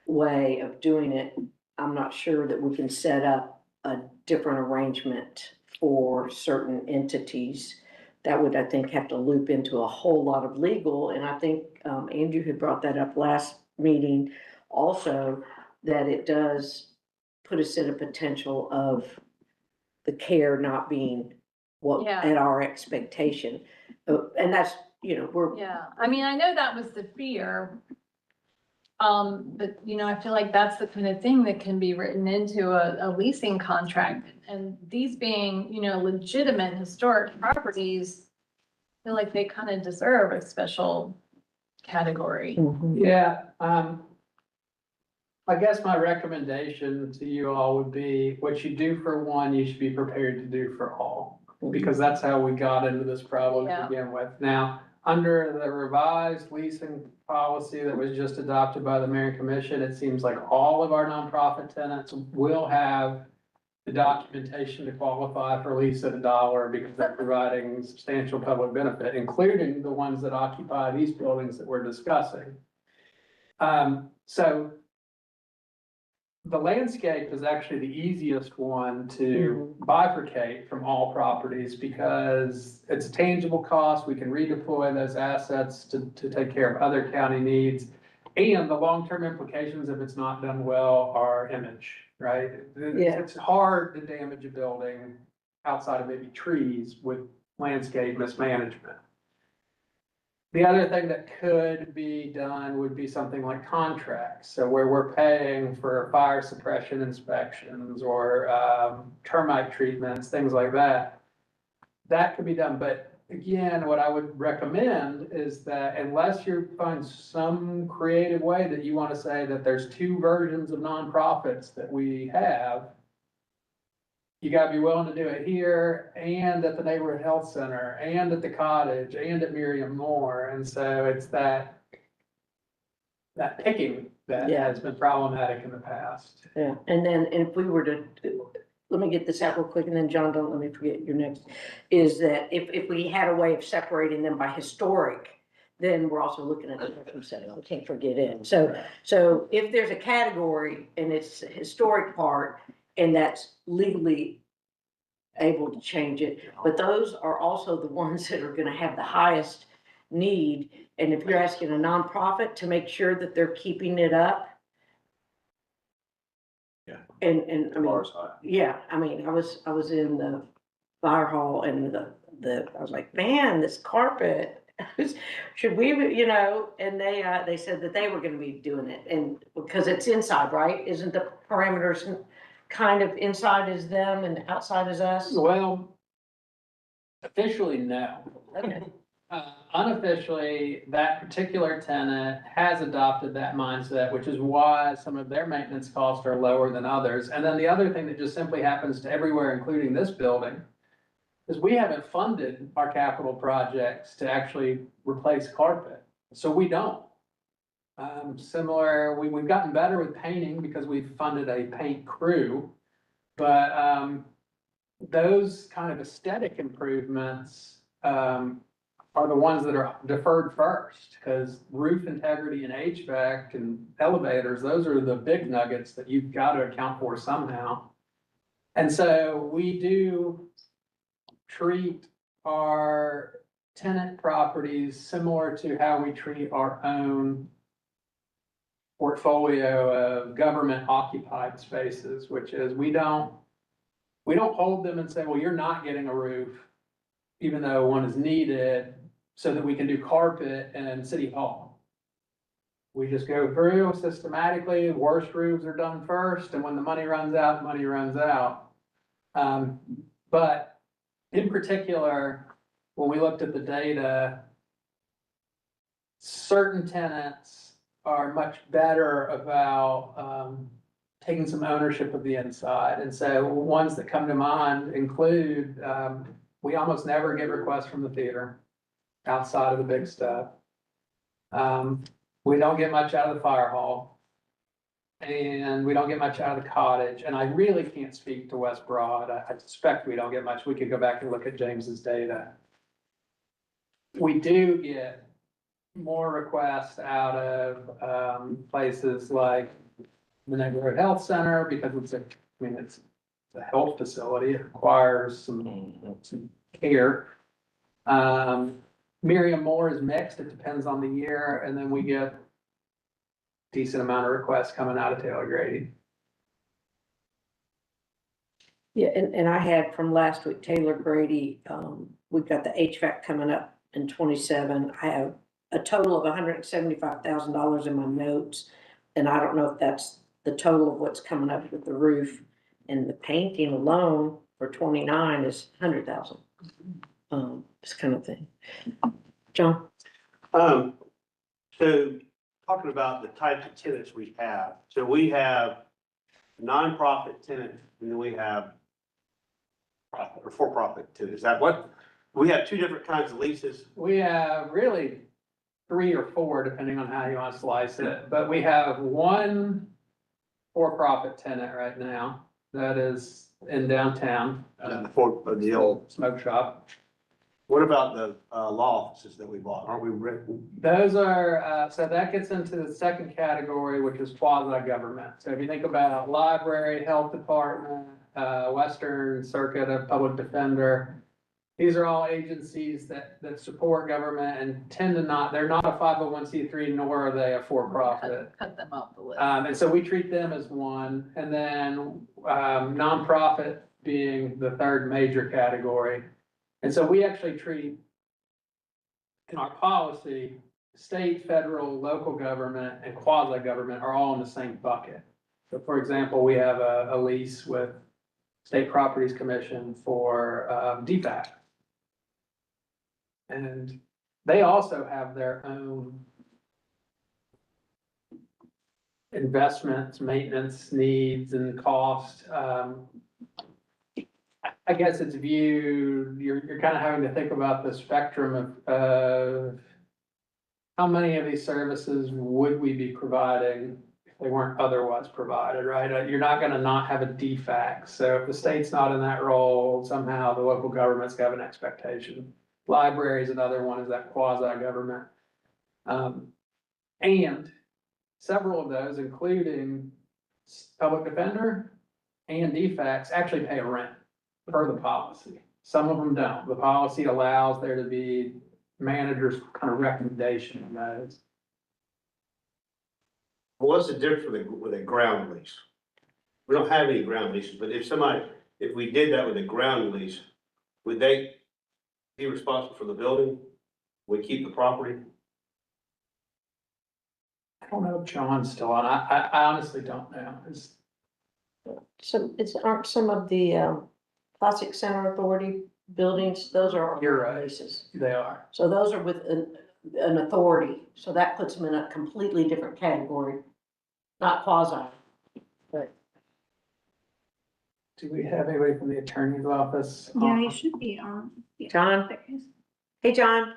way of doing it. I'm not sure that we can set up a different arrangement for certain entities. That would, I think, have to loop into a whole lot of legal, and I think Andrew had brought that up last meeting also, that it does put us in a potential of the care not being what Yeah. at our expectation. And that's, we're. Yeah, I mean, I know that was the fear. But I feel like that's the kind of thing that can be written into a leasing contract, and these being, legitimate historic properties, I feel like they kind of deserve a special category. Yeah, I guess my recommendation to you all would be, what you do for one, you should be prepared to do for all. Because that's how we got into this problem to Yeah. begin with. Now, under the revised leasing policy that was just adopted by the Mayor and Commission, it seems like all of our nonprofit tenants will have the documentation to qualify for lease at $1 because they're providing substantial public benefit, including the ones that occupy these buildings that we're discussing. So the landscape is actually the easiest one to bifurcate from all properties because it's a tangible cost. We can redeploy those assets to take care of other county needs. And the long-term implications, if it's not done well, are image, right? Yeah. It's hard to damage a building outside of maybe trees with landscape mismanagement. The other thing that could be done would be something like contracts. So where we're paying for fire suppression inspections or termite treatments, things like that. That could be done, but again, what I would recommend is that unless you find some creative way that you want to say that there's two versions of nonprofits that we have, you gotta be willing to do it here and at the neighborhood health center and at the cottage and at Miriam Moore. And so it's that picking that Yeah. has been problematic in the past. Yeah, and then if we were to, let me get this out real quick, and then John, don't let me forget your next, is that if we had a way of separating them by historic, then we're also looking at the victim center, we can't forget it. So if there's a category and it's a historic part, and that's legally able to change it, but those are also the ones that are gonna have the highest need. And if you're asking a nonprofit to make sure that they're keeping it up. Yeah. And I mean, Bars high. yeah, I mean, I was in the fire hall and I was like, man, this carpet, should we, and they said that they were gonna be doing it, and because it's inside, right? Isn't the parameters kind of inside is them and outside is us? Well, officially, no. Okay. Unofficially, that particular tenant has adopted that mindset, which is why some of their maintenance costs are lower than others. And then the other thing that just simply happens to everywhere, including this building, is we haven't funded our capital projects to actually replace carpet. So we don't. We've gotten better with painting because we've funded a paint crew. But those kind of aesthetic improvements are the ones that are deferred first, because roof integrity and HVAC and elevators, those are the big nuggets that you've got to account for somehow. And so we do treat our tenant properties similar to how we treat our own portfolio of government occupied spaces, which is we don't hold them and say, well, you're not getting a roof, even though one is needed, so that we can do carpet and city hall. We just go through systematically, the worst roofs are done first, and when the money runs out, the money runs out. But in particular, when we looked at the data, certain tenants are much better about taking some ownership of the inside. And so ones that come to mind include, we almost never get requests from the theater outside of the big stuff. We don't get much out of the fire hall. And we don't get much out of the cottage. And I really can't speak to West Broad. I suspect we don't get much. We could go back and look at James's data. We do get more requests out of places like the neighborhood health center, because it's a health facility. It requires some care. Miriam Moore is mixed. It depends on the year. And then we get decent amount of requests coming out of Taylor Grady. Yeah, and I had from last week, Taylor Grady, we've got the HVAC coming up in 27. I have a total of $175,000 in my notes. And I don't know if that's the total of what's coming up with the roof, and the painting alone for 29 is 100,000. This kind of thing. John? So talking about the types of tenants we have. So we have nonprofit tenants, and then we have profit or for-profit tenants. Is that what? We have two different kinds of leases. We have really 3 or 4, depending on how you want to slice it, but we have one for-profit tenant right now. that is in downtown, The old, smoke shop. what about the, law offices that we bought? Aren't we renting? Those are, so that gets into the second category, which is quasi-government. So if you think about library, health department, Western Circuit of Public Defender, these are all agencies that support government and tend to not, they're not a 501c3, nor are they a for-profit. Cut them off the list. And so we treat them as one, and then nonprofit being the third major category. And so we actually treat, in our policy, state, federal, local government, and quasi-government are all in the same bucket. So for example, we have a lease with State Properties Commission for DFAC. And they also have their own investments, maintenance needs and cost. I guess it's viewed, you're kind of having to think about the spectrum of how many of these services would we be providing if they weren't otherwise provided, right? You're not gonna not have a DFAC. So if the state's not in that role, somehow the local government's got an expectation. Library is another one, is that quasi-government. And several of those, including public defender and DFACs, actually pay a rent per the policy. Some of them don't. The policy allows there to be manager's kind of recommendation on those. What's the difference with a ground lease? We don't have any ground leases, but if we did that with a ground lease, would they be responsible for the building? We keep the property? I don't know if John's still on. I honestly don't know. Aren't some of the Classic Center Authority buildings, those are You're our right. leases. They are. So those are with an authority, so that puts them in a completely different category, not quasi. Do we have anybody from the attorney's office? Yeah, you should be on. Yeah, John? there he is. Hey, John?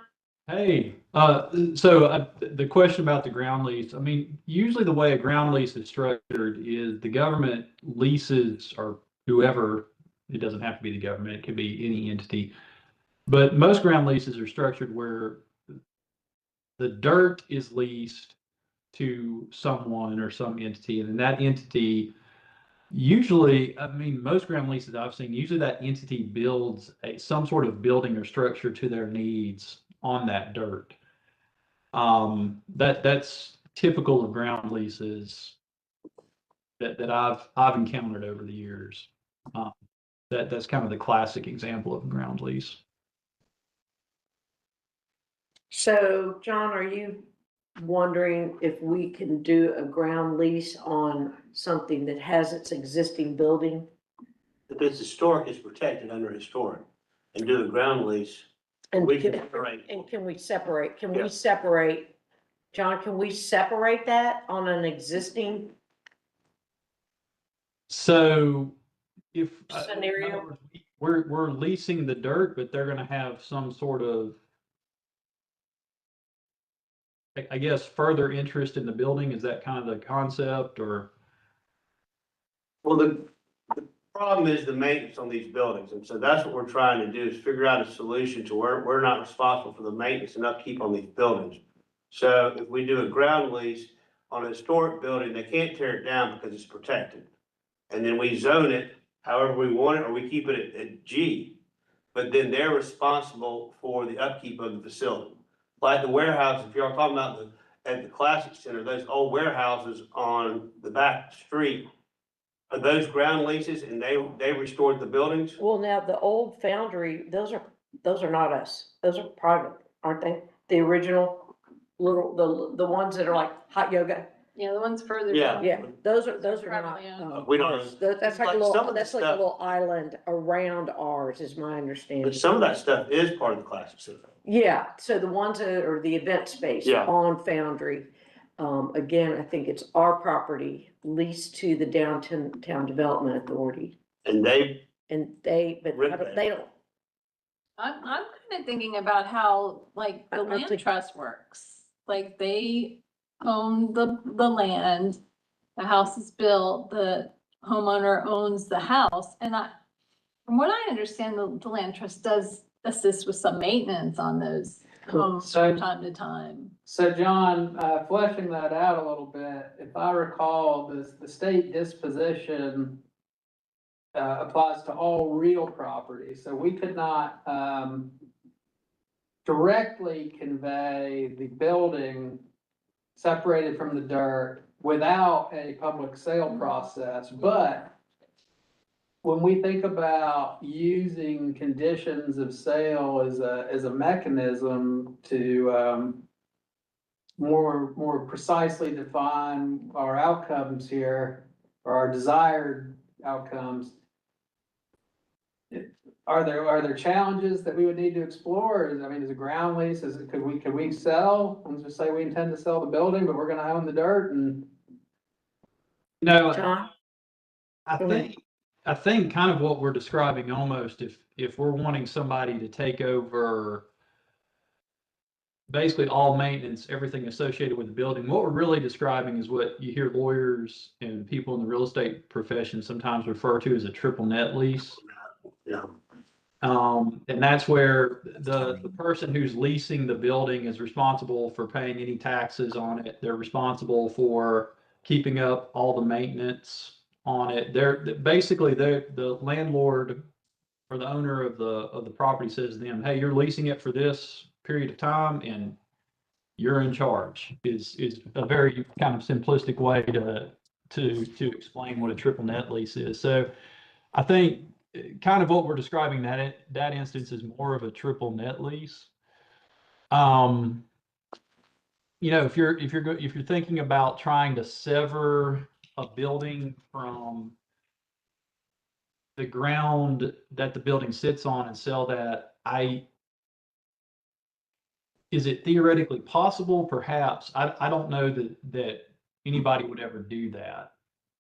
Hey, the question about the ground lease, I mean, usually the way a ground lease is structured is the government leases or whoever, it doesn't have to be the government, it could be any entity. But most ground leases are structured where the dirt is leased to someone or some entity, and then that entity usually, I mean, most ground leases I've seen, usually that entity builds some sort of building or structure to their needs on that dirt. That's typical of ground leases that I've encountered over the years. That's kind of the classic example of a ground lease. So, John, are you wondering if we can do a ground lease on something that has its existing building? If it's historic, it's protected under historic, and do a ground lease. And We can, can separate. and can we separate, Yeah. John, can we separate that on an existing? So if Scenario? in other words, we're leasing the dirt, but they're going to have some sort of, I guess, further interest in the building. Is that kind of the concept, or? Well, the problem is the maintenance on these buildings, and so that's what we're trying to do, is figure out a solution to where we're not responsible for the maintenance and upkeep on these buildings. So if we do a ground lease on a historic building, they can't tear it down because it's protected. And then we zone it however we want it, or we keep it at G. But then they're responsible for the upkeep of the facility. Like the warehouse, if you're talking about at the Classic Center, those old warehouses on the back street, are those ground leases and they restored the buildings? Well, now, the old foundry, those are not us. Those are private, aren't they? The original little, the ones that are like hot yoga. Yeah, the ones further Yeah. down. Yeah, those are not. Privately owned. We don't ours. know. That's like a Like some little, of that's the like a stuff- little island around ours, is my understanding. But some of that stuff is part of the Classic Center. Yeah, so the ones that are the event space Yeah. on Foundry, again, I think it's our property leased to the Downtown Development Authority. And they, And they, but Rent that. they don't, I'm kind of thinking about how, like, I the don't land think- trust works. Like, they own the land, the house is built, the homeowner owns the house. And from what I understand, the land trust does assist with some maintenance on those homes So- from time to time. So John, fleshing that out a little bit, if I recall, the state disposition applies to all real property, so we could not, directly convey the building separated from the dirt without a public sale process, but when we think about using conditions of sale as a mechanism to, more precisely define our outcomes here, or our desired outcomes, are there challenges that we would need to explore? Is a ground lease, could we sell, and just say we intend to sell the building, but we're gonna own the dirt and? No, John? I think kind of what we're describing almost, if we're wanting somebody to take over basically all maintenance, everything associated with the building, what we're really describing is what you hear lawyers and people in the real estate profession sometimes refer to as a triple net lease. Yeah. And that's where the person who's leasing the building is responsible for paying any taxes on it. They're responsible for keeping up all the maintenance on it. The landlord or the owner of the property says to them, hey, you're leasing it for this period of time and you're in charge, is a very kind of simplistic way to explain what a triple net lease is. So I think kind of what we're describing that instance is more of a triple net lease. If you're thinking about trying to sever a building from the ground that the building sits on and sell that, is it theoretically possible? Perhaps. I don't know that anybody would ever do that.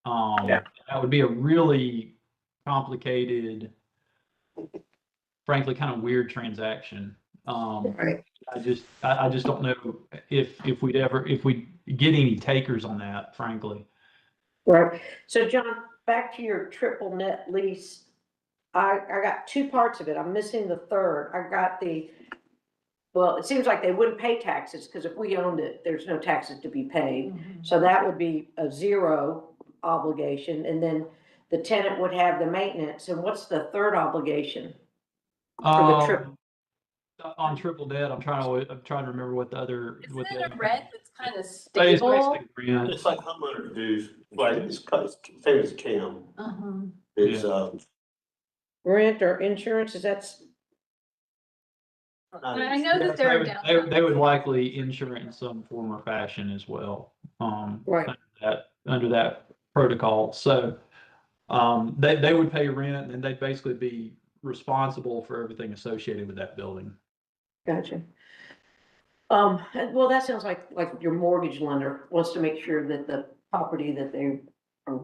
Yeah. That would be a really complicated, frankly, kind of weird transaction. Right. I just don't know if we'd get any takers on that, frankly. Right. So John, back to your triple net lease. I got two parts of it. I'm missing the third. I got well, it seems like they wouldn't pay taxes because if we owned it, there's no taxes to be paid. So that would be a zero obligation. And then the tenant would have the maintenance. And what's the third obligation? For the trip. On triple debt, I'm trying to remember what the other. Isn't it a rent that's kind of It's stable? basically rent. It's like homeowners dues, like it's same as CAM. Uh-huh. It's, Rent or insurance, is that? I know that Yes, they're they would likely insure it in some form or fashion as well. Right. Under that protocol. So, they would pay rent and they'd basically be responsible for everything associated with that building. Gotcha. Well, that sounds like your mortgage lender wants to make sure that the property that they are,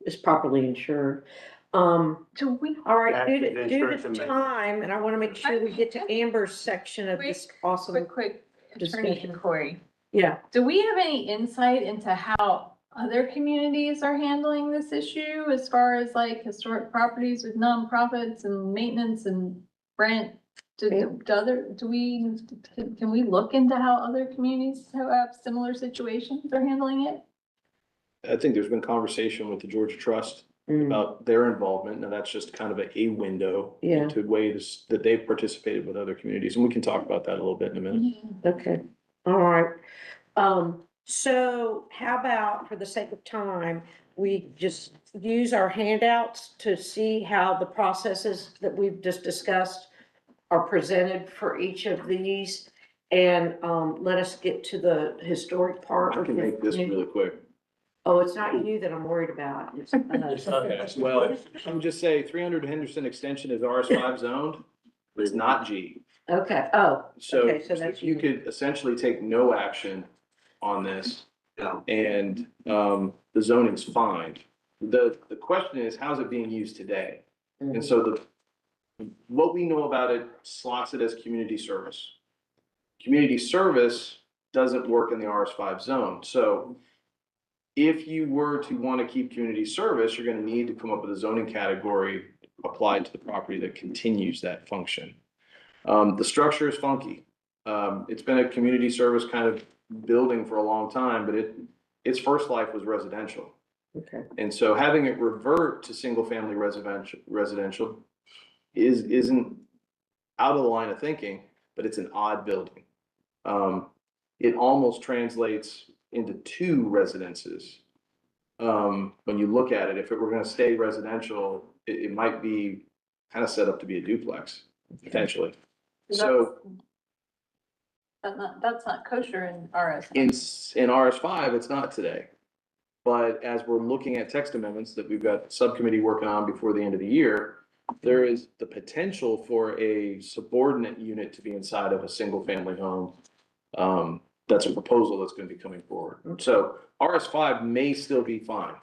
is properly insured. All right, due Active to insurance and time, and I want to make sure we get to Amber's section of this awesome, Quick attorney discussion. inquiry. yeah. Do we have any insight into how other communities are handling this issue as far as like historic properties with nonprofits and maintenance and rent? Can we look into how other communities who have similar situations are handling it? I think there's been conversation with the Georgia Trust about their involvement. Now, that's just kind of a window Yeah. into ways that they've participated with other communities, and we can talk about that a little bit in a minute. Okay, all right. So how about, for the sake of time, we just use our handouts to see how the processes that we've just discussed are presented for each of these, and let us get to the historic part. I can make this really quick. Oh, it's not you that I'm worried about. It's us. Well, I would just say 300 Henderson Extension is RS5 zoned, but it's not G. Okay, oh, So Okay, so that's you you. could essentially take no action on this. Yeah. And the zoning's fine. The question is, how's it being used today? And so what we know about it slots it as community service. Community service doesn't work in the RS5 zone. So if you were to want to keep community service, you're gonna need to come up with a zoning category applied to the property that continues that function. The structure is funky. It's been a community service kind of building for a long time, but its first life was residential. Okay. And so having it revert to single-family residential isn't out of the line of thinking, but it's an odd building. It almost translates into two residences. When you look at it, if it were gonna stay residential, it might be kind of set up to be a duplex, potentially. So That's not kosher in RS. in RS5, it's not today. But as we're looking at text amendments that we've got subcommittee working on before the end of the year, there is the potential for a subordinate unit to be inside of a single family home. That's a proposal that's gonna be coming forward. So RS5 may still be fine.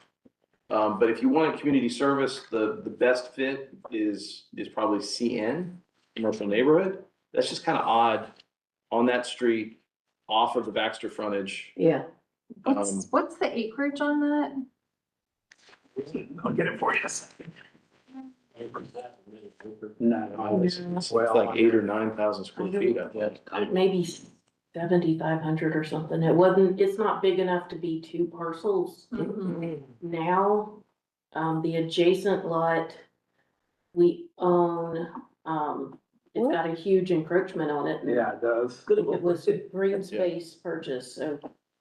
But if you want a community service, the best fit is probably CN, commercial neighborhood. That's just kind of odd on that street, off of the Baxter frontage. Yeah. What's the acreage on that? I'll get it for you. No, It's like 8,000 or 9,000 square feet, I think. Maybe 7,500 or something. It's not big enough to be two parcels now. The adjacent lot we own, it's got a huge encroachment on it. Yeah, it does. It was a green space purchase, so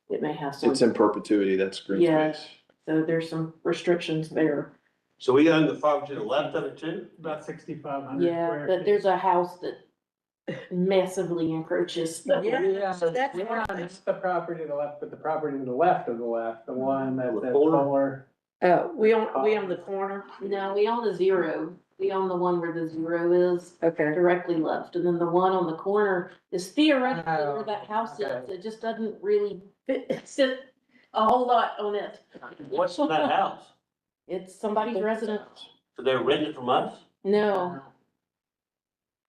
it may have some, It's in perpetuity, that's green Yeah. space. so there's some restrictions there. So we own the property to the left of it too? About 6,500 Yeah, square but feet. there's a house that massively encroaches. Yeah, so that's Yeah, fine. it's the property to the left, but the property to the left of the left, the one that's The at corner? solar. We own the corner. No, we own the zero. We own the one where the zero is Okay. directly left, and then the one on the corner is theoretically Oh, where that house is. okay. It just doesn't really sit a whole lot on it. What's in that house? It's somebody's residence. So they rented from us? No,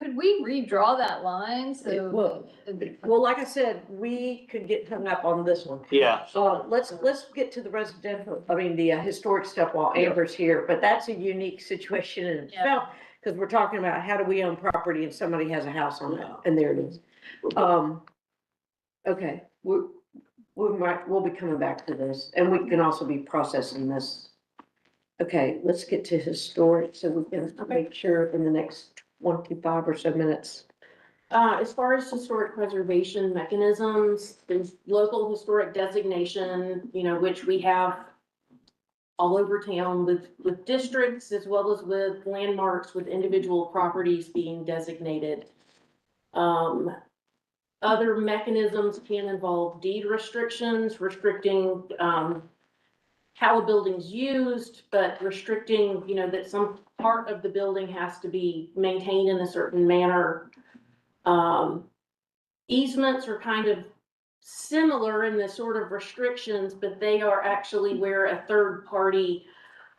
Could we redraw that line so? Well, like I said, we could get hung up on this one. Yeah. Let's get to the residential, the historic stuff while Amber's here, but that's a unique situation in itself. Cause we're talking about how do we own property and somebody has a house on it, and there it is. Okay, we'll be coming back to this, and we can also be processing this. Okay, let's get to historic, so we can make sure in the next 1 to 5 or so minutes. as far as historic preservation mechanisms, there's local historic designation, which we have all over town with districts as well as with landmarks with individual properties being designated. Other mechanisms can involve deed restrictions, restricting, how a building's used, but restricting, that some part of the building has to be maintained in a certain manner. Easements are kind of similar in the sort of restrictions, but they are actually where a third party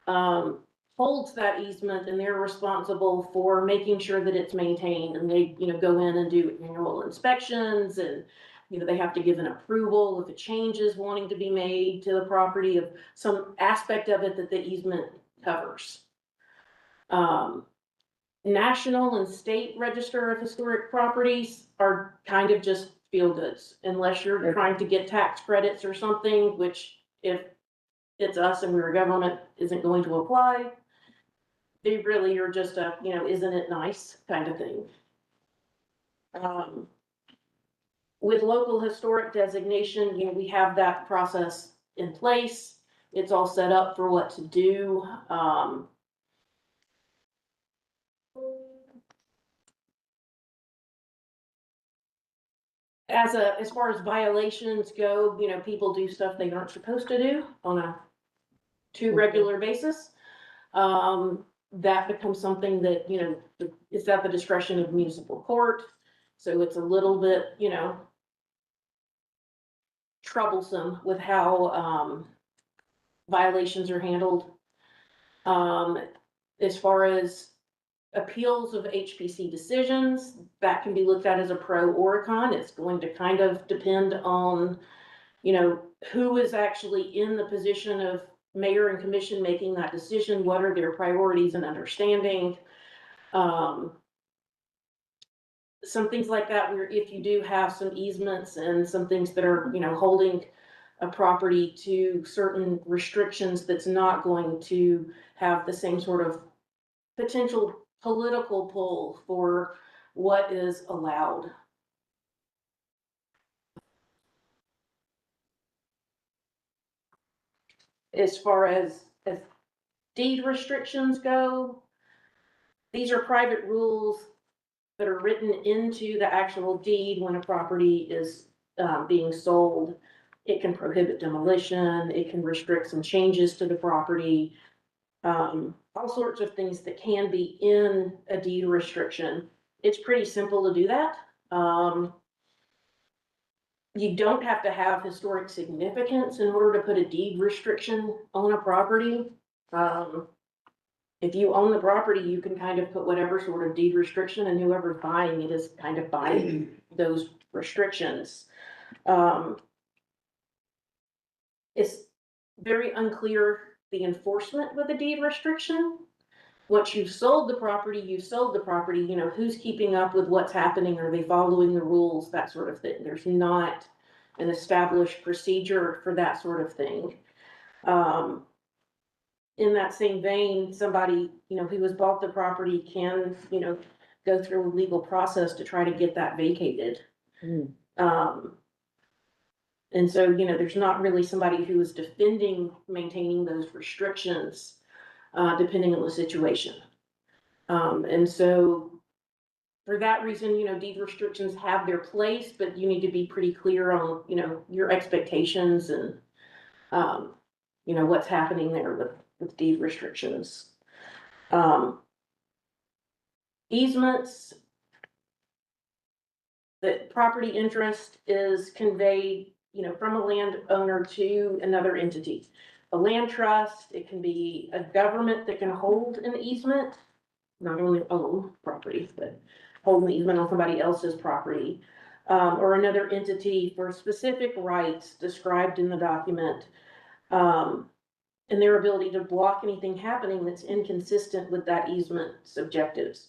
holds that easement and they're responsible for making sure that it's maintained, and they, go in and do annual inspections, and they have to give an approval if a change is wanting to be made to the property of some aspect of it that the easement covers. National and state register of historic properties are kind of just feel goods, unless you're trying to get tax credits or something, which if it's us and we're a government isn't going to apply. They really are just a, isn't it nice kind of thing. With local historic designation, we have that process in place. It's all set up for what to do. As far as violations go, people do stuff they aren't supposed to do on a too regular basis. That becomes something that, is at the discretion of municipal court. So it's a little bit, troublesome with how, violations are handled. As far as appeals of HPC decisions, that can be looked at as a pro or a con. It's going to kind of depend on you know, who is actually in the position of mayor and commission making that decision? What are their priorities and understanding? Some things like that, where if you do have some easements and some things that are, you know, holding a property to certain restrictions, that's not going to have the same sort of potential political pull for what is allowed. As far as deed restrictions go, these are private rules that are written into the actual deed when a property is being sold. It can prohibit demolition, it can restrict some changes to the property, all sorts of things that can be in a deed restriction. It's pretty simple to do that. You don't have to have historic significance in order to put a deed restriction on a property. If you own the property, you can kind of put whatever sort of deed restriction, and whoever's buying it is kind of buying those restrictions. It's very unclear the enforcement with a deed restriction. Once you've sold the property, you've sold the property, you know, who's keeping up with what's happening? Are they following the rules? That sort of thing. There's not an established procedure for that sort of thing. In that same vein, somebody, you know, who has bought the property can, you know, go through a legal process to try to get that vacated. And so, you know, there's not really somebody who is defending maintaining those restrictions, depending on the situation. And so for that reason, you know, deed restrictions have their place, but you need to be pretty clear on, you know, your expectations and, you know, what's happening there with deed restrictions. Easements, the property interest is conveyed, you know, from a landowner to another entity. A land trust, it can be a government that can hold an easement, not only own property, but hold an easement on somebody else's property. Or another entity for specific rights described in the document. And their ability to block anything happening that's inconsistent with that easement's objectives.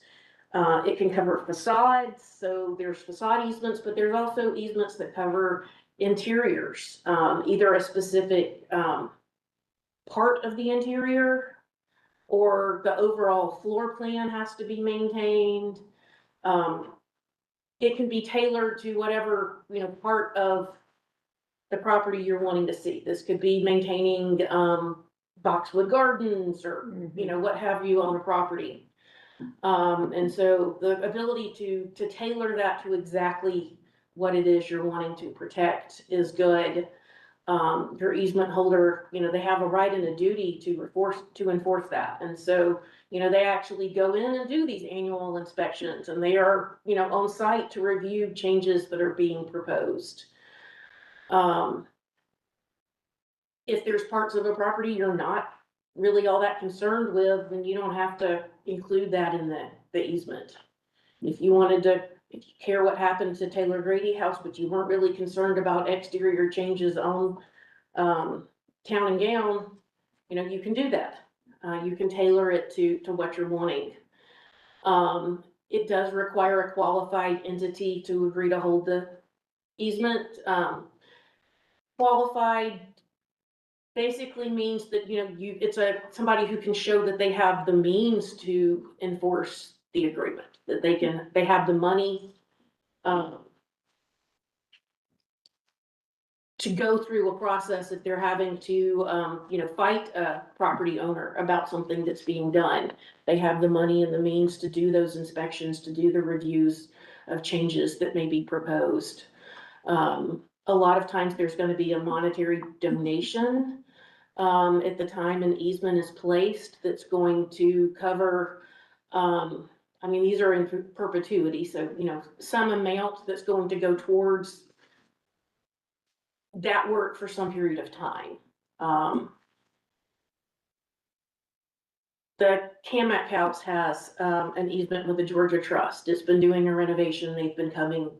It can cover facades, so there's facade easements, but there's also easements that cover interiors, either a specific part of the interior or the overall floor plan has to be maintained. It can be tailored to whatever, you know, part of the property you're wanting to see. This could be maintaining boxwood gardens or, you know, what have you on the property. And so the ability to tailor that to exactly what it is you're wanting to protect is good. Your easement holder, you know, they have a right and a duty to enforce that. And so, you know, they actually go in and do these annual inspections, and they are, you know, on site to review changes that are being proposed. If there's parts of a property you're not really all that concerned with, then you don't have to include that in the easement. If you wanted to, if you care what happened to Taylor Grady House, but you weren't really concerned about exterior changes on town and gown, you know, you can do that. You can tailor it to what you're wanting. It does require a qualified entity to agree to hold the easement. Qualified basically means that, you know, it's somebody who can show that they have the means to enforce the agreement, that they have the money to go through a process if they're having to, you know, fight a property owner about something that's being done. They have the money and the means to do those inspections, to do the reviews of changes that may be proposed. A lot of times there's going to be a monetary donation at the time an easement is placed that's going to cover, I mean, these are in perpetuity, so, you know, some amount that's going to go towards that work for some period of time. The Camac House has an easement with the Georgia Trust. It's been doing a renovation. They've been coming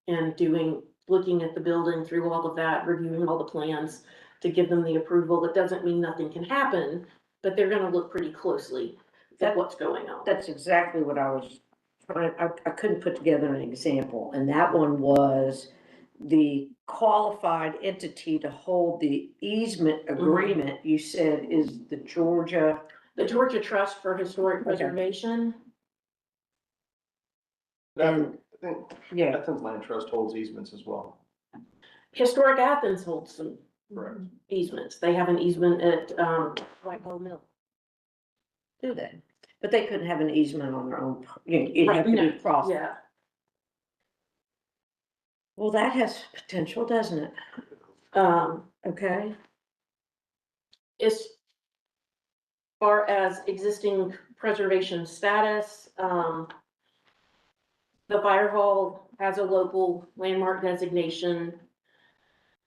and doing looking at the building through all of that, reviewing all the plans to give them the approval. That doesn't mean nothing can happen, but they're gonna look pretty closely at what's going on. That's exactly what I was trying, I couldn't put together an example, and that one was the qualified entity to hold the easement agreement, you said is the Georgia. The Georgia Trust for Historic Okay. Preservation, And, I think yeah, Athens Land Trust holds easements as well. Historic Athens holds some Correct. easements. They have an easement at, White Hole Mill. do they? But they couldn't have an easement on their own, it'd have to No, be crossed. Yeah, Well, that has potential, doesn't it? Okay, as far as existing preservation status, the fire hall has a local landmark designation.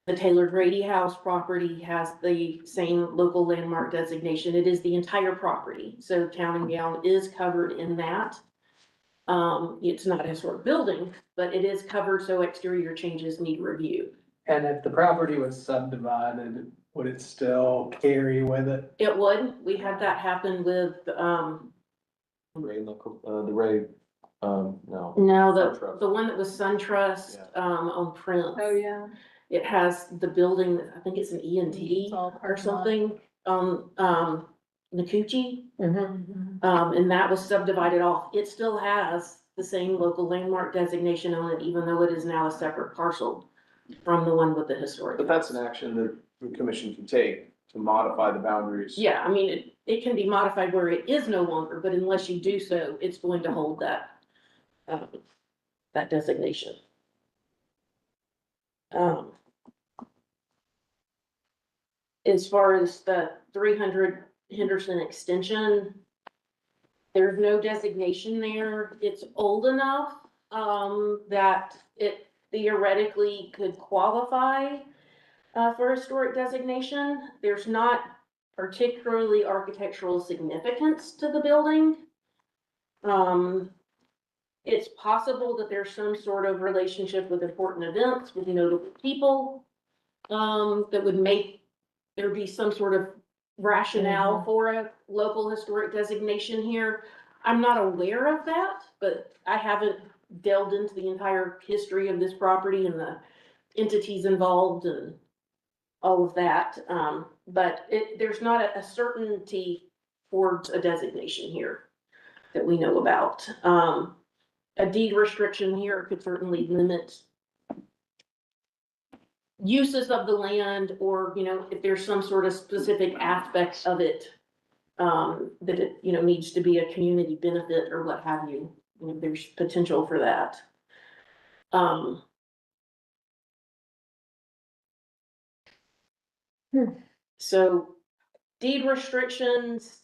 The Taylor Grady House property has the same local landmark designation. It is the entire property, so town and gown is covered in that. It's not a historic building, but it is covered, so exterior changes need review. And if the property was subdivided, would it still carry with it? It would, we had that happen with, Ray local, the Ray, no. no, SunTrust. the one that was SunTrust, on Prince. Oh, yeah. It has the building, I think it's an E&T It's all or parking lot. something, Nakuchi. mhm. And that was subdivided off. It still has the same local landmark designation on it, even though it is now a separate parcel from the one with the historic. But that's an action that the commission can take to modify the boundaries. Yeah, I mean, it can be modified where it is no longer, but unless you do so, it's going to hold that designation. As far as the 300 Henderson extension, there's no designation there. It's old enough, that it theoretically could qualify, for historic designation. There's not particularly architectural significance to the building. It's possible that there's some sort of relationship with important events, with notable people, that would make there be some sort of rationale for a local historic designation here. I'm not aware of that, but I haven't delved into the entire history of this property and the entities involved and all of that. But there's not a certainty towards a designation here that we know about. A deed restriction here could certainly limit uses of the land, or, if there's some sort of specific aspect of it, that it, needs to be a community benefit or what have you, there's potential for that. So deed restrictions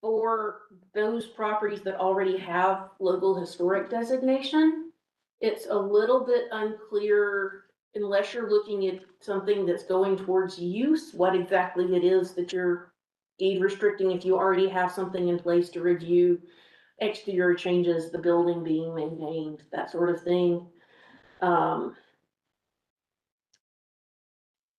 for those properties that already have local historic designation, it's a little bit unclear unless you're looking at something that's going towards use, what exactly it is that you're deed restricting. If you already have something in place to review exterior changes, the building being maintained, that sort of thing.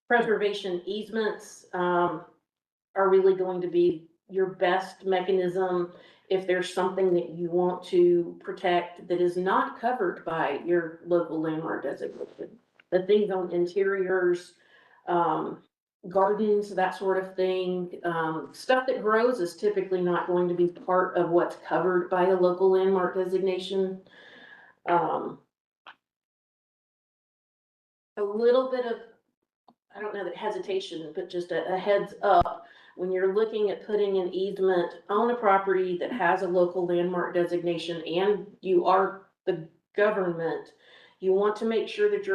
Preservation easements, are really going to be your best mechanism if there's something that you want to protect that is not covered by your local landmark designation. The things on interiors, gardens, that sort of thing, stuff that grows is typically not going to be part of what's covered by a local landmark designation. A little bit of, I don't know that hesitation, but just a heads up. When you're looking at putting an easement on a property that has a local landmark designation and you are the government, you want to make sure that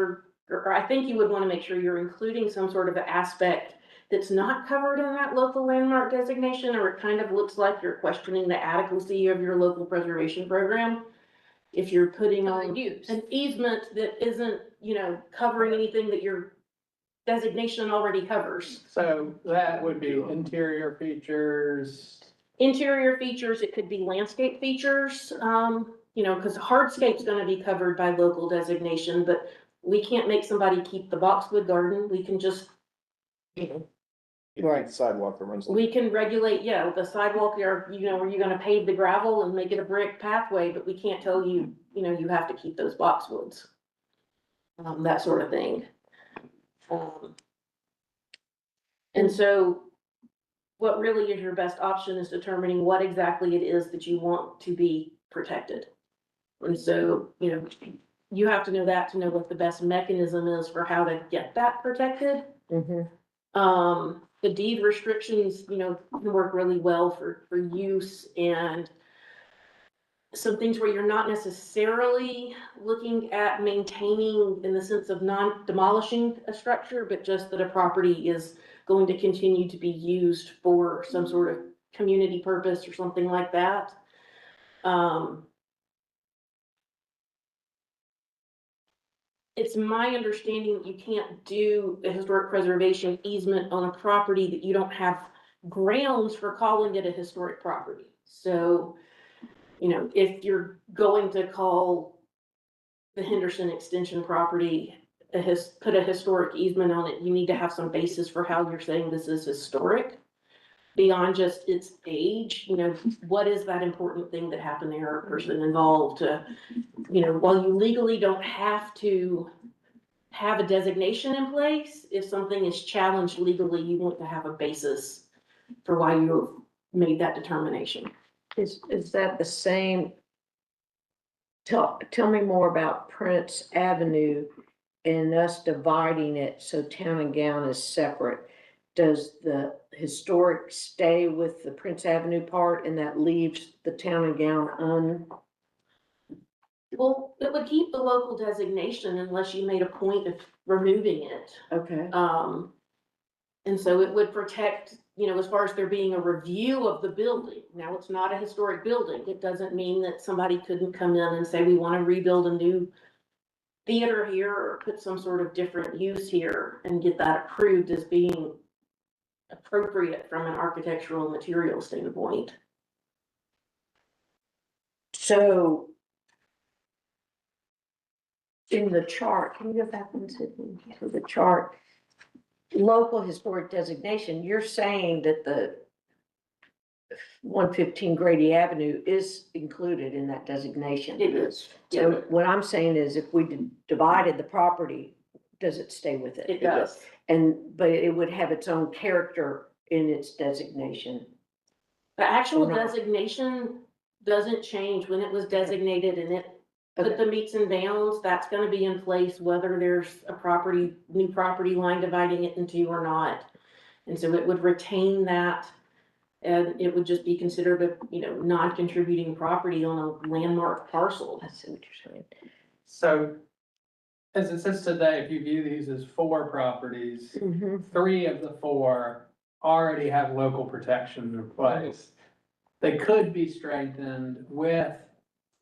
or I think you would want to make sure you're including some sort of aspect that's not covered in that local landmark designation, or it kind of looks like you're questioning the adequacy of your local preservation program. If you're putting on an easement that isn't, covering anything that your designation already covers. So that would be interior features. Interior features, it could be landscape features, because hardscape's gonna be covered by local designation, but we can't make somebody keep the boxwood garden. We can just, Right. Sidewalk that runs. we can regulate, yeah, the sidewalk, or, are you gonna pave the gravel and make it a brick pathway, but we can't tell you, you have to keep those boxwoods. That sort of thing. And so what really is your best option is determining what exactly it is that you want to be protected. And so, you have to know that to know what the best mechanism is for how to get that protected. The deed restrictions, can work really well for use, and some things where you're not necessarily looking at maintaining in the sense of non demolishing a structure, but just that a property is going to continue to be used for some sort of community purpose or something like that. It's my understanding that you can't do a historic preservation easement on a property that you don't have grounds for calling it a historic property. So, if you're going to call the Henderson Extension property, put a historic easement on it, you need to have some basis for how you're saying this is historic. Beyond just its age, what is that important thing that happened there, or person involved? While you legally don't have to have a designation in place, if something is challenged legally, you want to have a basis for why you made that determination. Is that the same? Tell me more about Prince Avenue and us dividing it so town and gown is separate. Does the historic stay with the Prince Avenue part and that leaves the town and gown Well, it would keep the local designation unless you made a point of removing it. Okay. And so it would protect, as far as there being a review of the building. Now, it's not a historic building. It doesn't mean that somebody couldn't come in and say, we want to rebuild a new theater here or put some sort of different use here and get that approved as being appropriate from an architectural material standpoint. So in the chart, can you go back and sit to the chart? Local historic designation, you're saying that the 115 Grady Avenue is included in that designation. It is. So what I'm saying is if we divided the property, does it stay with it? It does. But it would have its own character in its designation. The actual Or not. designation doesn't change when it was designated and it put Okay. the meets and bounds. That's gonna be in place whether there's a new property line dividing it into or not. And so it would retain that, and it would just be considered a, non-contributing property on a landmark parcel. I see what you're saying. So as it says today, if you view these as 4 properties, 3 of the 4 already have local protections in place. They could be strengthened with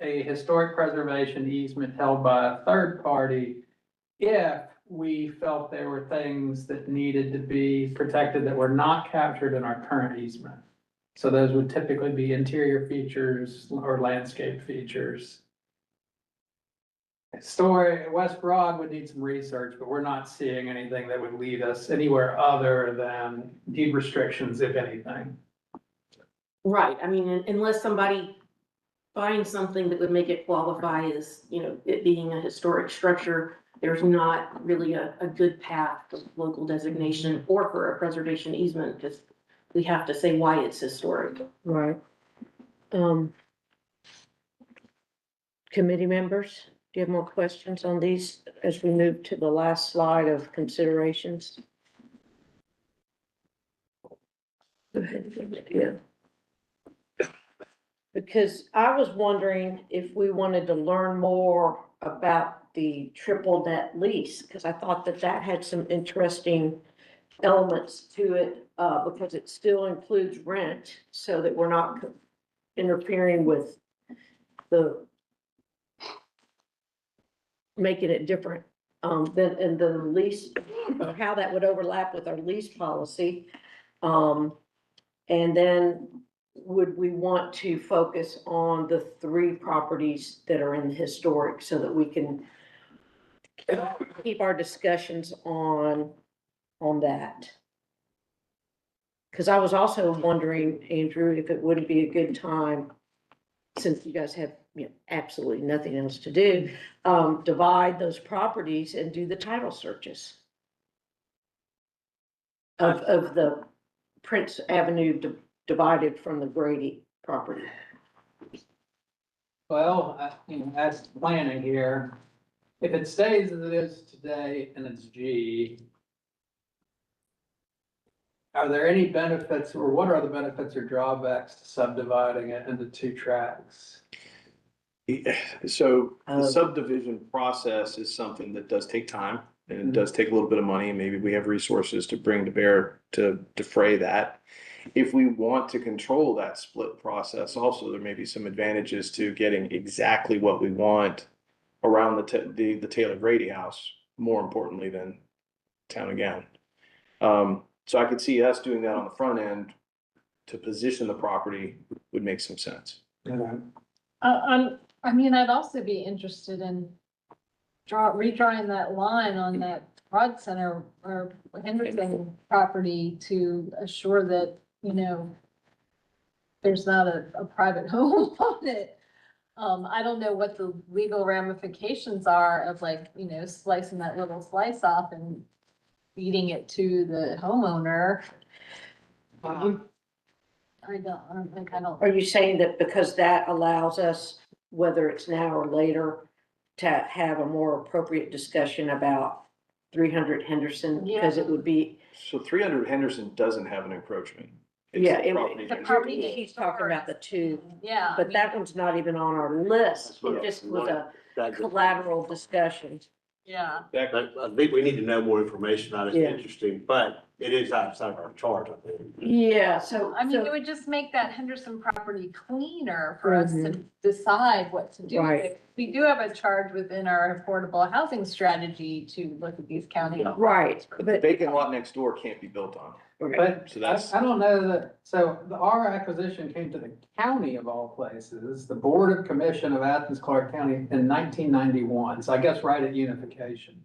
a historic preservation easement held by a third party if we felt there were things that needed to be protected that were not captured in our current easement. So those would typically be interior features or landscape features. West Broad would need some research, but we're not seeing anything that would lead us anywhere other than deed restrictions, if anything. Right, I mean, unless somebody finds something that would make it qualify as, it being a historic structure, there's not really a good path for local designation or for a preservation easement, because we have to say why it's historic. Right. Committee members, do you have more questions on these as we move to the last slide of considerations? Go ahead, yeah. Because I was wondering if we wanted to learn more about the triple net lease, because I thought that had some interesting elements to it, because it still includes rent, so that we're not interfering with making it different, than the lease, or how that would overlap with our lease policy. And then would we want to focus on the 3 properties that are in the historic so that we can keep our discussions on that. Because I was also wondering, Andrew, if it wouldn't be a good time, since you guys have, absolutely nothing else to do, divide those properties and do the title searches of the Prince Avenue divided from the Grady property. Well, as planning here, if it stays as it is today and it's G, are there any benefits, or what are the benefits or drawbacks to subdividing it into 2 tracks? So the subdivision process is something that does take time and it does take a little bit of money. And maybe we have resources to bring to bear to defray that. If we want to control that split process, also, there may be some advantages to getting exactly what we want around the Taylor Grady house, more importantly than town again. So I could see us doing that on the front end to position the property would make some sense. I mean, I'd also be interested in redrawing that line on that Broad Center or Henderson property to assure that, there's not a private home on it. I don't know what the legal ramifications are of slicing that little slice off and feeding it to the homeowner. I don't. Are you saying that because that allows us, whether it's now or later, to have a more appropriate discussion about 300 Henderson? Because it would be, So 300 Henderson doesn't have an encroachment. It's yeah, the property The next property door. he's talking about the 2, Yeah. but that one's not even on our list. It just was a collateral discussion. Yeah. Exactly. I think we need to know more information on it. Yeah. It's interesting, but it is outside of our charge, I think. Yeah, so. I mean, so- it would just make that Henderson property cleaner for us to decide what to do. Right. We do have a charge within our affordable housing strategy to look at these county. Right, The but, vacant lot next door can't be built on. But So that's- I don't know that, so our acquisition came to the county of all places, the Board of Commission of Athens-Clarke County in 1991. So I guess right at unification,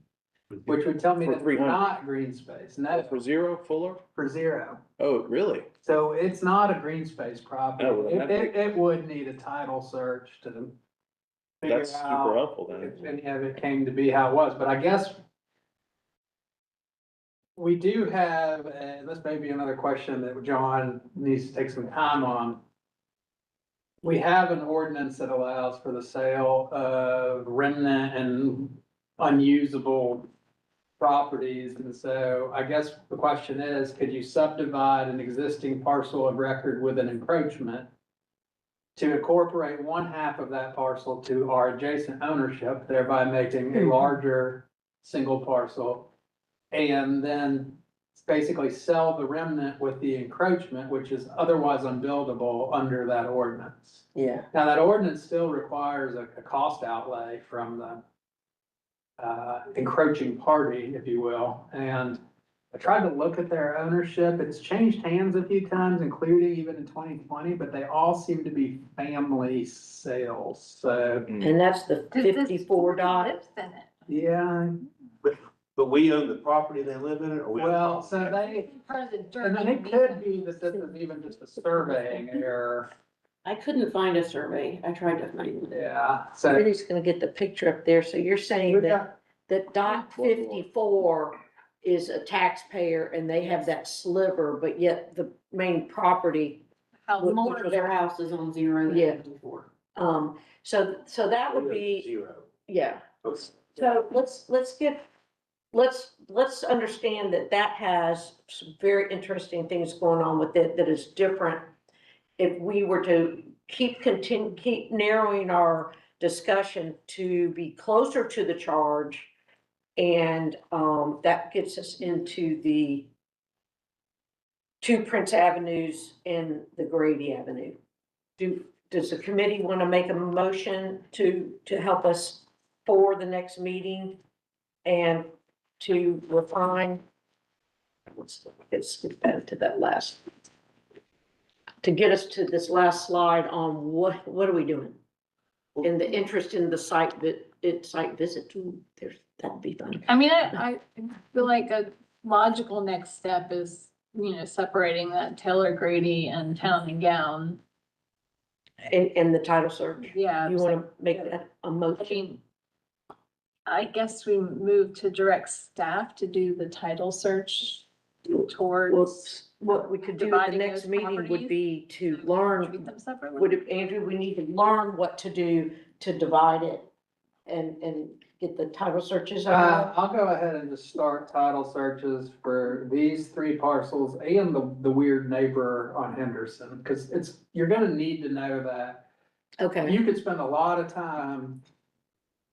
which would tell me For that it's 300. not green space, no, For 0, Fuller? for 0. Oh, really? So it's not a green space property. Oh, well, then It would need a title search to figure That's super out helpful then. if any of it came to be how it was, but I guess we do have, and this may be another question that John needs to take some time on. We have an ordinance that allows for the sale of remnant and unusable properties. And so I guess the question is, could you subdivide an existing parcel of record with an encroachment to incorporate 1/2 of that parcel to our adjacent ownership, thereby making a larger single parcel? And then basically sell the remnant with the encroachment, which is otherwise unbuildable under that ordinance. yeah, Now, that ordinance still requires a cost outlay from the encroaching party, if you will. And I tried to look at their ownership. It's changed hands a few times, including even in 2020, but they all seem to be family sales. So, and that's the 54 dot. Lives in it. yeah, But we own the property they live in it, or we? own the well, property? so they, Part of the dirt. and then it could be that this is even just a surveying error. I couldn't find a survey. I tried to find it. Yeah, so. Somebody's gonna get the picture up there, so you're saying we've that, got- dot 54 is a taxpayer and they have that sliver, but yet the main property, How Which more Their house is on 0 Yeah. 54. so that would be, 0. yeah. Okay. So let's understand that that has some very interesting things going on with it that is different. If we were to keep narrowing our discussion to be closer to the charge, and that gets us into the 2 Prince Avenues and the Grady Avenue. Does the committee want to make a motion to help us for the next meeting and to refine? Let's get back to that last. To get us to this last slide on what are we doing? In the interest in the site site visit too. That'd be fun. I mean, I feel like a logical next step is, separating that Taylor Grady and Town and Gown. And the title search. Yeah. You it's wanna like- make that a I motion? mean, I guess we move to direct staff to do the title search Well, towards. what we could do at the dividing next those meeting would properties? be to Treat learn, them separately. would it, Andrew, we need to learn what to do to divide it and get the title searches over. I'll go ahead and just start title searches for these 3 parcels and the weird neighbor on Henderson, because you're gonna need to know that. Okay, You could spend a lot of time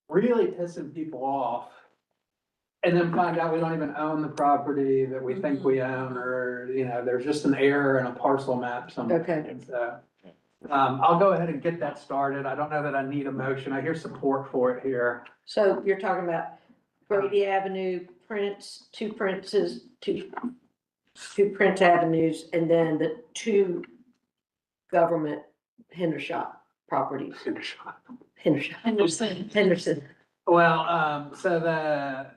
really pissing people off. And then find out we don't even own the property that we think we own, or, there's just an error in a parcel map somewhere. Okay. So, I'll go ahead and get that started. I don't know that I need a motion. I hear support for it here. so you're talking about Grady Avenue, two Prince Avenues, and then the 2 government Hendershot properties. Henderson. Well, so the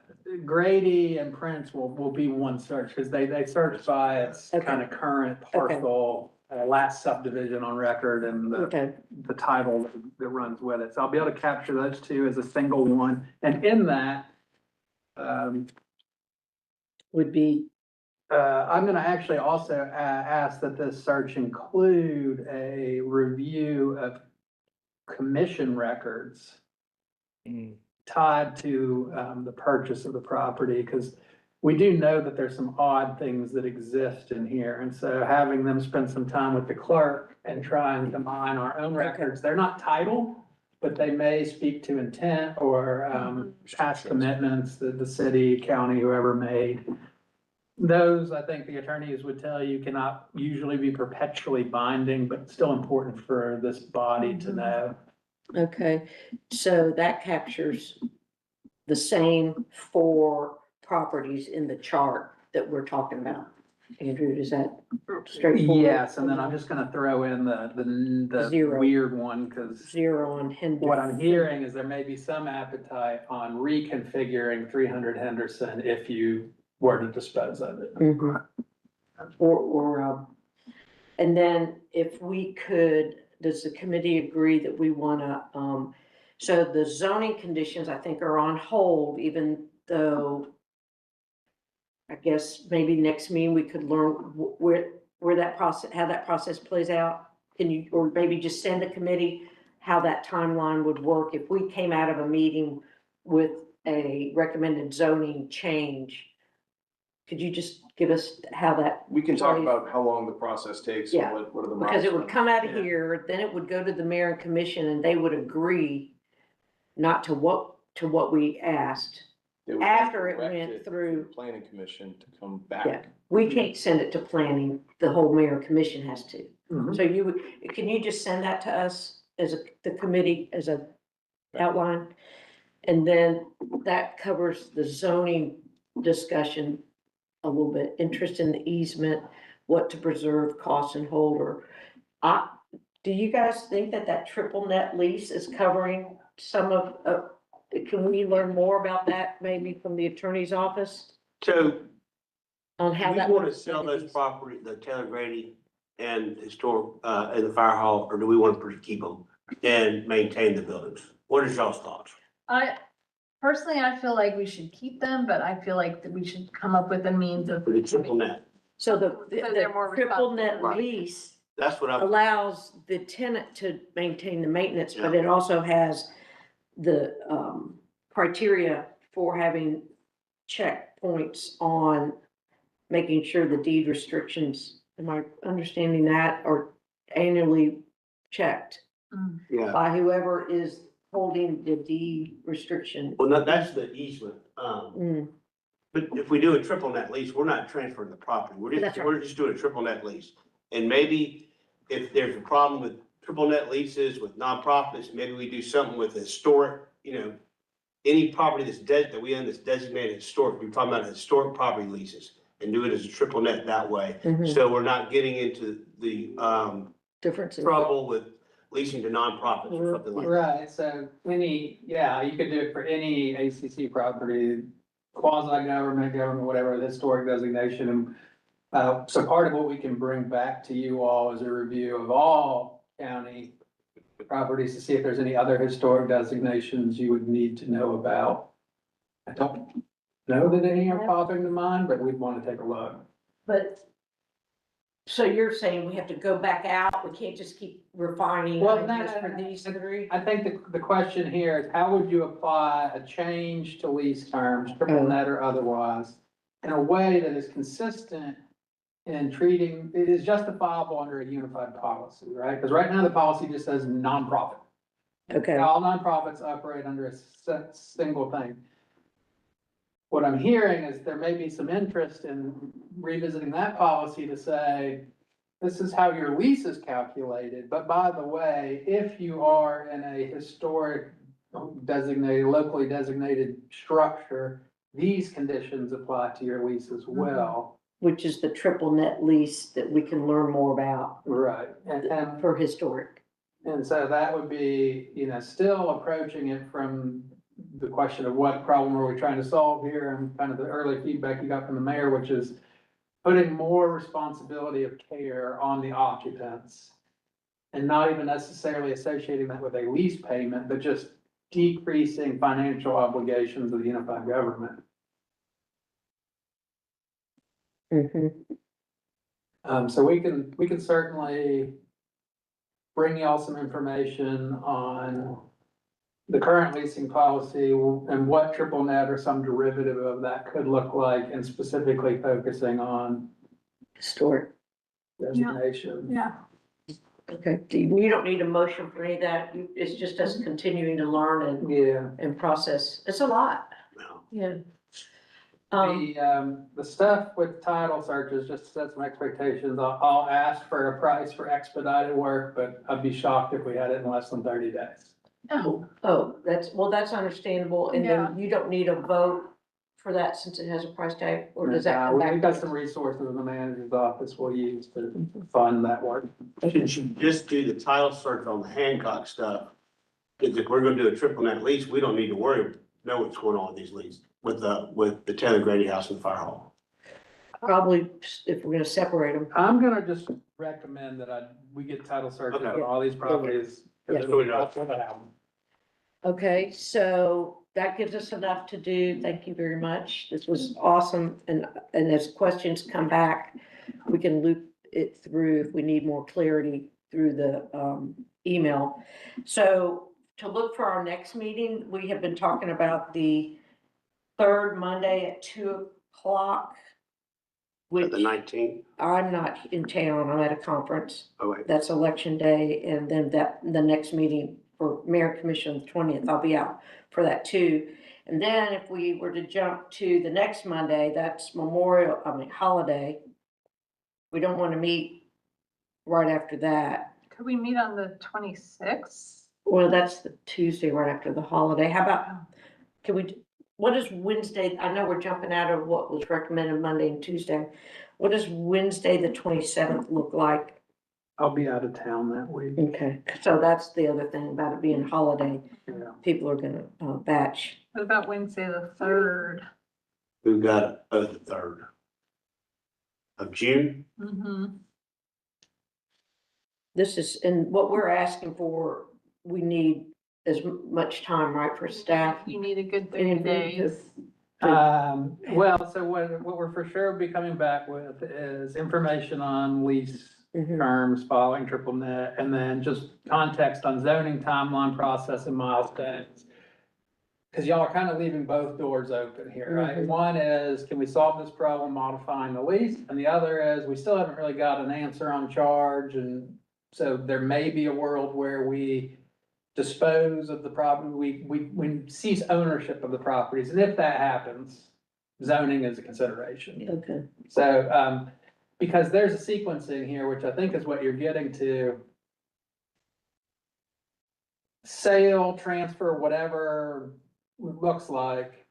Grady and Prince will be one search, because they search by its Okay. kind of current parcel, last subdivision on record and Okay, the title that runs with it. So I'll be able to capture those 2 as a single one. And in that, would be, I'm gonna actually also ask that this search include a review of commission records tied to the purchase of the property, because we do know that there's some odd things that exist in here. And so having them spend some time with the clerk and trying to mine our own records, they're not title, but they may speak to intent or past commitments that the city, county, whoever made. Those, I think the attorneys would tell you, cannot usually be perpetually binding, but still important for this body to know. okay, so that captures the same 4 properties in the chart that we're talking about. Andrew, is that straightforward? Yes, and then I'm just gonna throw in the Zero. weird one, because 0 on Henderson. what I'm hearing is there may be some appetite on reconfiguring 300 Henderson if you were to dispose of it. Mhm. And then if we could, does the committee agree that we wanna, so the zoning conditions, I think, are on hold, even though I guess maybe next meeting we could learn where that process, how that process plays out. Can you, or maybe just send a committee how that timeline would work if we came out of a meeting with a recommended zoning change? Could you just give us how that, We can talk Right. about how long the process takes Yeah, and what are the because it would milestones. come out of Yeah. here, then it would go to the mayor and commission and they would agree not to what we asked. They would after it direct went to the through- Planning commission to come Yeah. back. We can't send it to planning, the whole mayor and commission has to. Mhm. So can you just send that to us as the committee, as a outline? And then that covers the zoning discussion a little bit, interest in the easement, what to preserve, cost and hold, or do you guys think that triple net lease is covering some of, can we learn more about that maybe from the attorney's office So on do how we that? want to works? sell those property, the Taylor Grady and historic, and the fire hall, or do we want to keep them and maintain the buildings? What is y'all's thoughts? Personally, I feel like we should keep them, but I feel like that we should come up with a means of. For the triple net, So the So they're more triple net responsible. lease that's what I'm, allows the tenant to maintain the maintenance, but Yeah. it also has the criteria for having checkpoints on making sure the deed restrictions, am I understanding that, are annually checked yeah. by whoever is holding the deed restriction? Well, no, that's the easement. Mm, But if we do a triple net lease, we're not transferring the property. That's right. We're just doing a triple net lease. And maybe if there's a problem with triple net leases with nonprofits, maybe we do something with historic, any property that we own that's designated historic, we're talking about historic property leases and do it as a triple net that way. mhm. So we're not getting into the, Differences. trouble with leasing to nonprofits or something like that. Right, so you could do it for any ACC property, quasi-government, government, whatever, the historic designation. And so part of what we can bring back to you all is a review of all county properties to see if there's any other historic designations you would need to know about. I don't know that any are popping to mind, but we'd want to take a look. But, so you're saying we have to go back out, we can't just keep refining Well, no, ideas no, for no. these three? I think the question here is how would you apply a change to lease terms, triple net or otherwise, in a way that is consistent in treating, it is justifiable under a unified policy, right? Because right now the policy just says nonprofit. Okay, All nonprofits operate under a single thing. What I'm hearing is there may be some interest in revisiting that policy to say, this is how your lease is calculated, but by the way, if you are in a historic designated, locally designated structure, these conditions apply to your lease as well. which is the triple net lease that we can learn more about Right, and for historic. And so that would be, still approaching it from the question of what problem are we trying to solve here, and kind of the early feedback you got from the mayor, which is putting more responsibility of care on the occupants. And not even necessarily associating that with a lease payment, but just decreasing financial obligations of the unified government. So we can certainly bring y'all some information on the current leasing policy and what triple net or some derivative of that could look like, and specifically focusing on Historic, designation. Yeah. okay. You don't need a motion for any of that, it's just us continuing to learn Yeah, and process. It's a lot, No. yeah. the stuff with title searches, just to set some expectations, I'll ask for a price for expedited work, but I'd be shocked if we had it in less than 30 days. Oh, that's understandable, and Yeah. then you don't need a vote for that since it has a price tag, or does that come We've back? got some resources in the manager's office we'll use to fund that work. Should you just do the title search on the Hancock stuff? Because if we're gonna do a triple net lease, we don't need to know what's going on with these leases, with the Taylor Grady House and Fire Hall. Probably, if we're gonna separate them. I'm gonna just recommend that we get title searches Okay. on all these properties. 'Cause Yeah. it'll be helpful to have them. Okay, so that gives us enough to do. Thank you very much. This was awesome. And as questions come back, we can loop it through if we need more clarity through the email. So to look for our next meeting, we have been talking about the third Monday at 2:00. Which The 19th. I'm not in town. I'm at a conference. Oh, wait. That's election day, and then the next meeting for mayor commission, the 20th, I'll be out for that too. And then if we were to jump to the next Monday, that's holiday. We don't want to meet right after that. Could we meet on the 26th? Well, that's the Tuesday right after the holiday. How about, what is Wednesday? I know we're jumping out of what was recommended Monday and Tuesday. What does Wednesday, the 27th look like? I'll be out of town that week. Okay, so that's the other thing about it being holiday. Yeah. People are gonna batch. What about Wednesday, the 3rd? We've got the 3rd of June. Mm-hmm. This is, and what we're asking for, we need as much time, right, for staff? You need a good 30 days. Well, so what we're for sure be coming back with is information on lease Mhm. terms following triple net, and then just context on zoning timeline, process, and milestones. Cause y'all are kind of leaving both doors open here, right? Mhm. One is, can we solve this problem modifying the lease? And the other is, we still haven't really got an answer on charge, and so there may be a world where we dispose of the property, we cease ownership of the properties, and if that happens, zoning is a consideration. Okay, So, because there's a sequencing here, which I think is what you're getting to. Sale, transfer, whatever it looks like.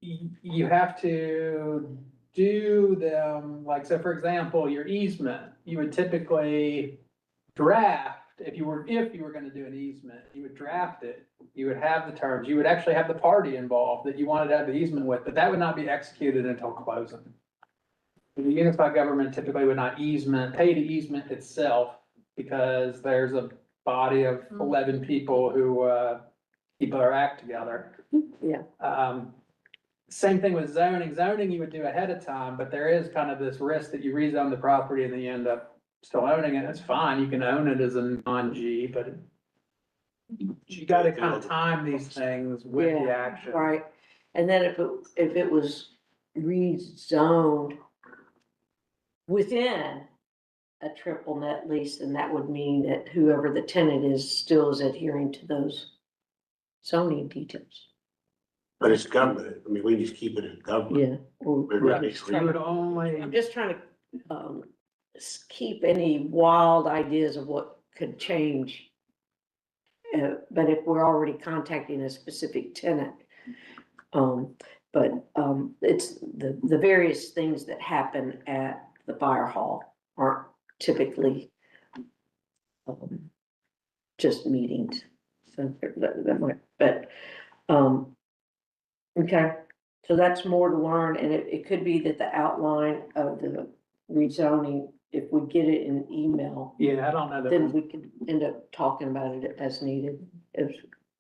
You have to do them, like, so for example, your easement, you would typically draft if you were gonna do an easement, you would draft it, you would have the terms, you would actually have the party involved that you wanted to have the easement with, but that would not be executed until closing. The unified government typically would not pay the easement itself, because there's a body of 11 people who, keep our act together. Yeah. Same thing with zoning. Zoning you would do ahead of time, but there is kind of this risk that you rezone the property and then you end up still owning it. That's fine. You can own it as a non-G, but you gotta kind of time these things with the Yeah, action. Right, and then if it was rezoned within a triple net lease, then that would mean that whoever the tenant is still is adhering to those zoning details. But it's government, I mean, we just keep it in government. Yeah. We're not just You would only. I'm just trying to, keep any wild ideas of what could change. But if we're already contacting a specific tenant, it's the various things that happen at the fire hall aren't typically just meetings. So that might, okay, so that's more to learn, and it could be that the outline of the rezoning, if we get it in email, Yeah, I don't know then that. we could end up talking about it as needed, if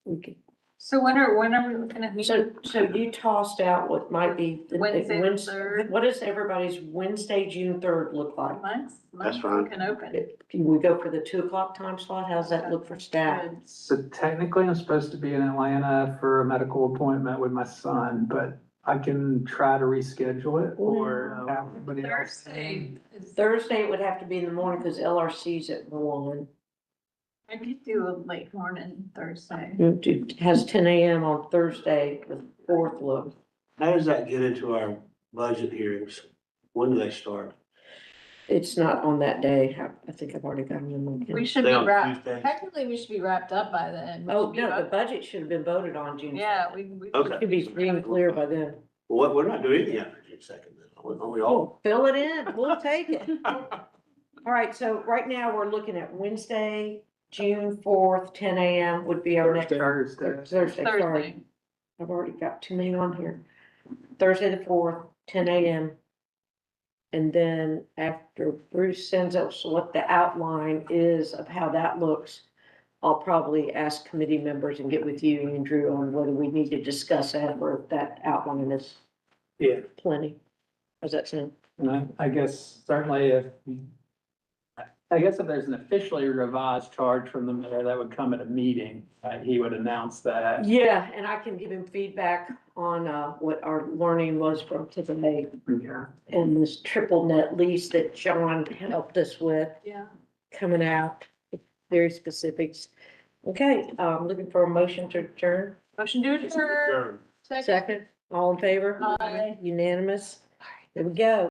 we could. So when are we looking at meeting? So you tossed out what might be. Wednesday the 3rd. What does everybody's Wednesday, June 3rd look like? Mine's fine. looking open. Can we go for the 2 o'clock time slot? How's that look for staff? Good. So technically I'm supposed to be in Atlanta for a medical appointment with my son, but I can try to reschedule it or have somebody else. Thursday it would have to be in the morning because LRC's at 1. I could do a late morning Thursday. It has 10 a.m. on Thursday, the 4th look. How does that get into our budget hearings? When do they start? It's not on that day. I think I've already got them in my We calendar. should They be on wrapped, Tuesdays? technically, we should be wrapped up by then. We Oh, should be no, the wrapped- budget should have been voted on June. Yeah, 2nd. we. Okay. It should be free and clear by then. Well, we're not doing anything after June 2nd, then, are we all? Fill it in, we'll take it. All right, so right now we're looking at Wednesday, June 4th, 10 a.m. would be our next. Thursday. Thursday, sorry. Thursday. I've already got too many on here. Thursday the 4th, 10 a.m. And then after Bruce sends us what the outline is of how that looks, I'll probably ask committee members and get with you, Andrew, on whether we need to discuss that or if that outline is Yeah. plenty. How's that sound? And I guess certainly if there's an officially revised charge from the mayor, that would come at a meeting. He would announce that. Yeah, and I can give him feedback on what our learning was from today Yeah. and this triple net lease that John helped us with Yeah. coming out, very specifics. Okay, looking for a motion to adjourn. Motion to adjourn. Sure. Second. Second, all in favor? Aye. Unanimous. There we go.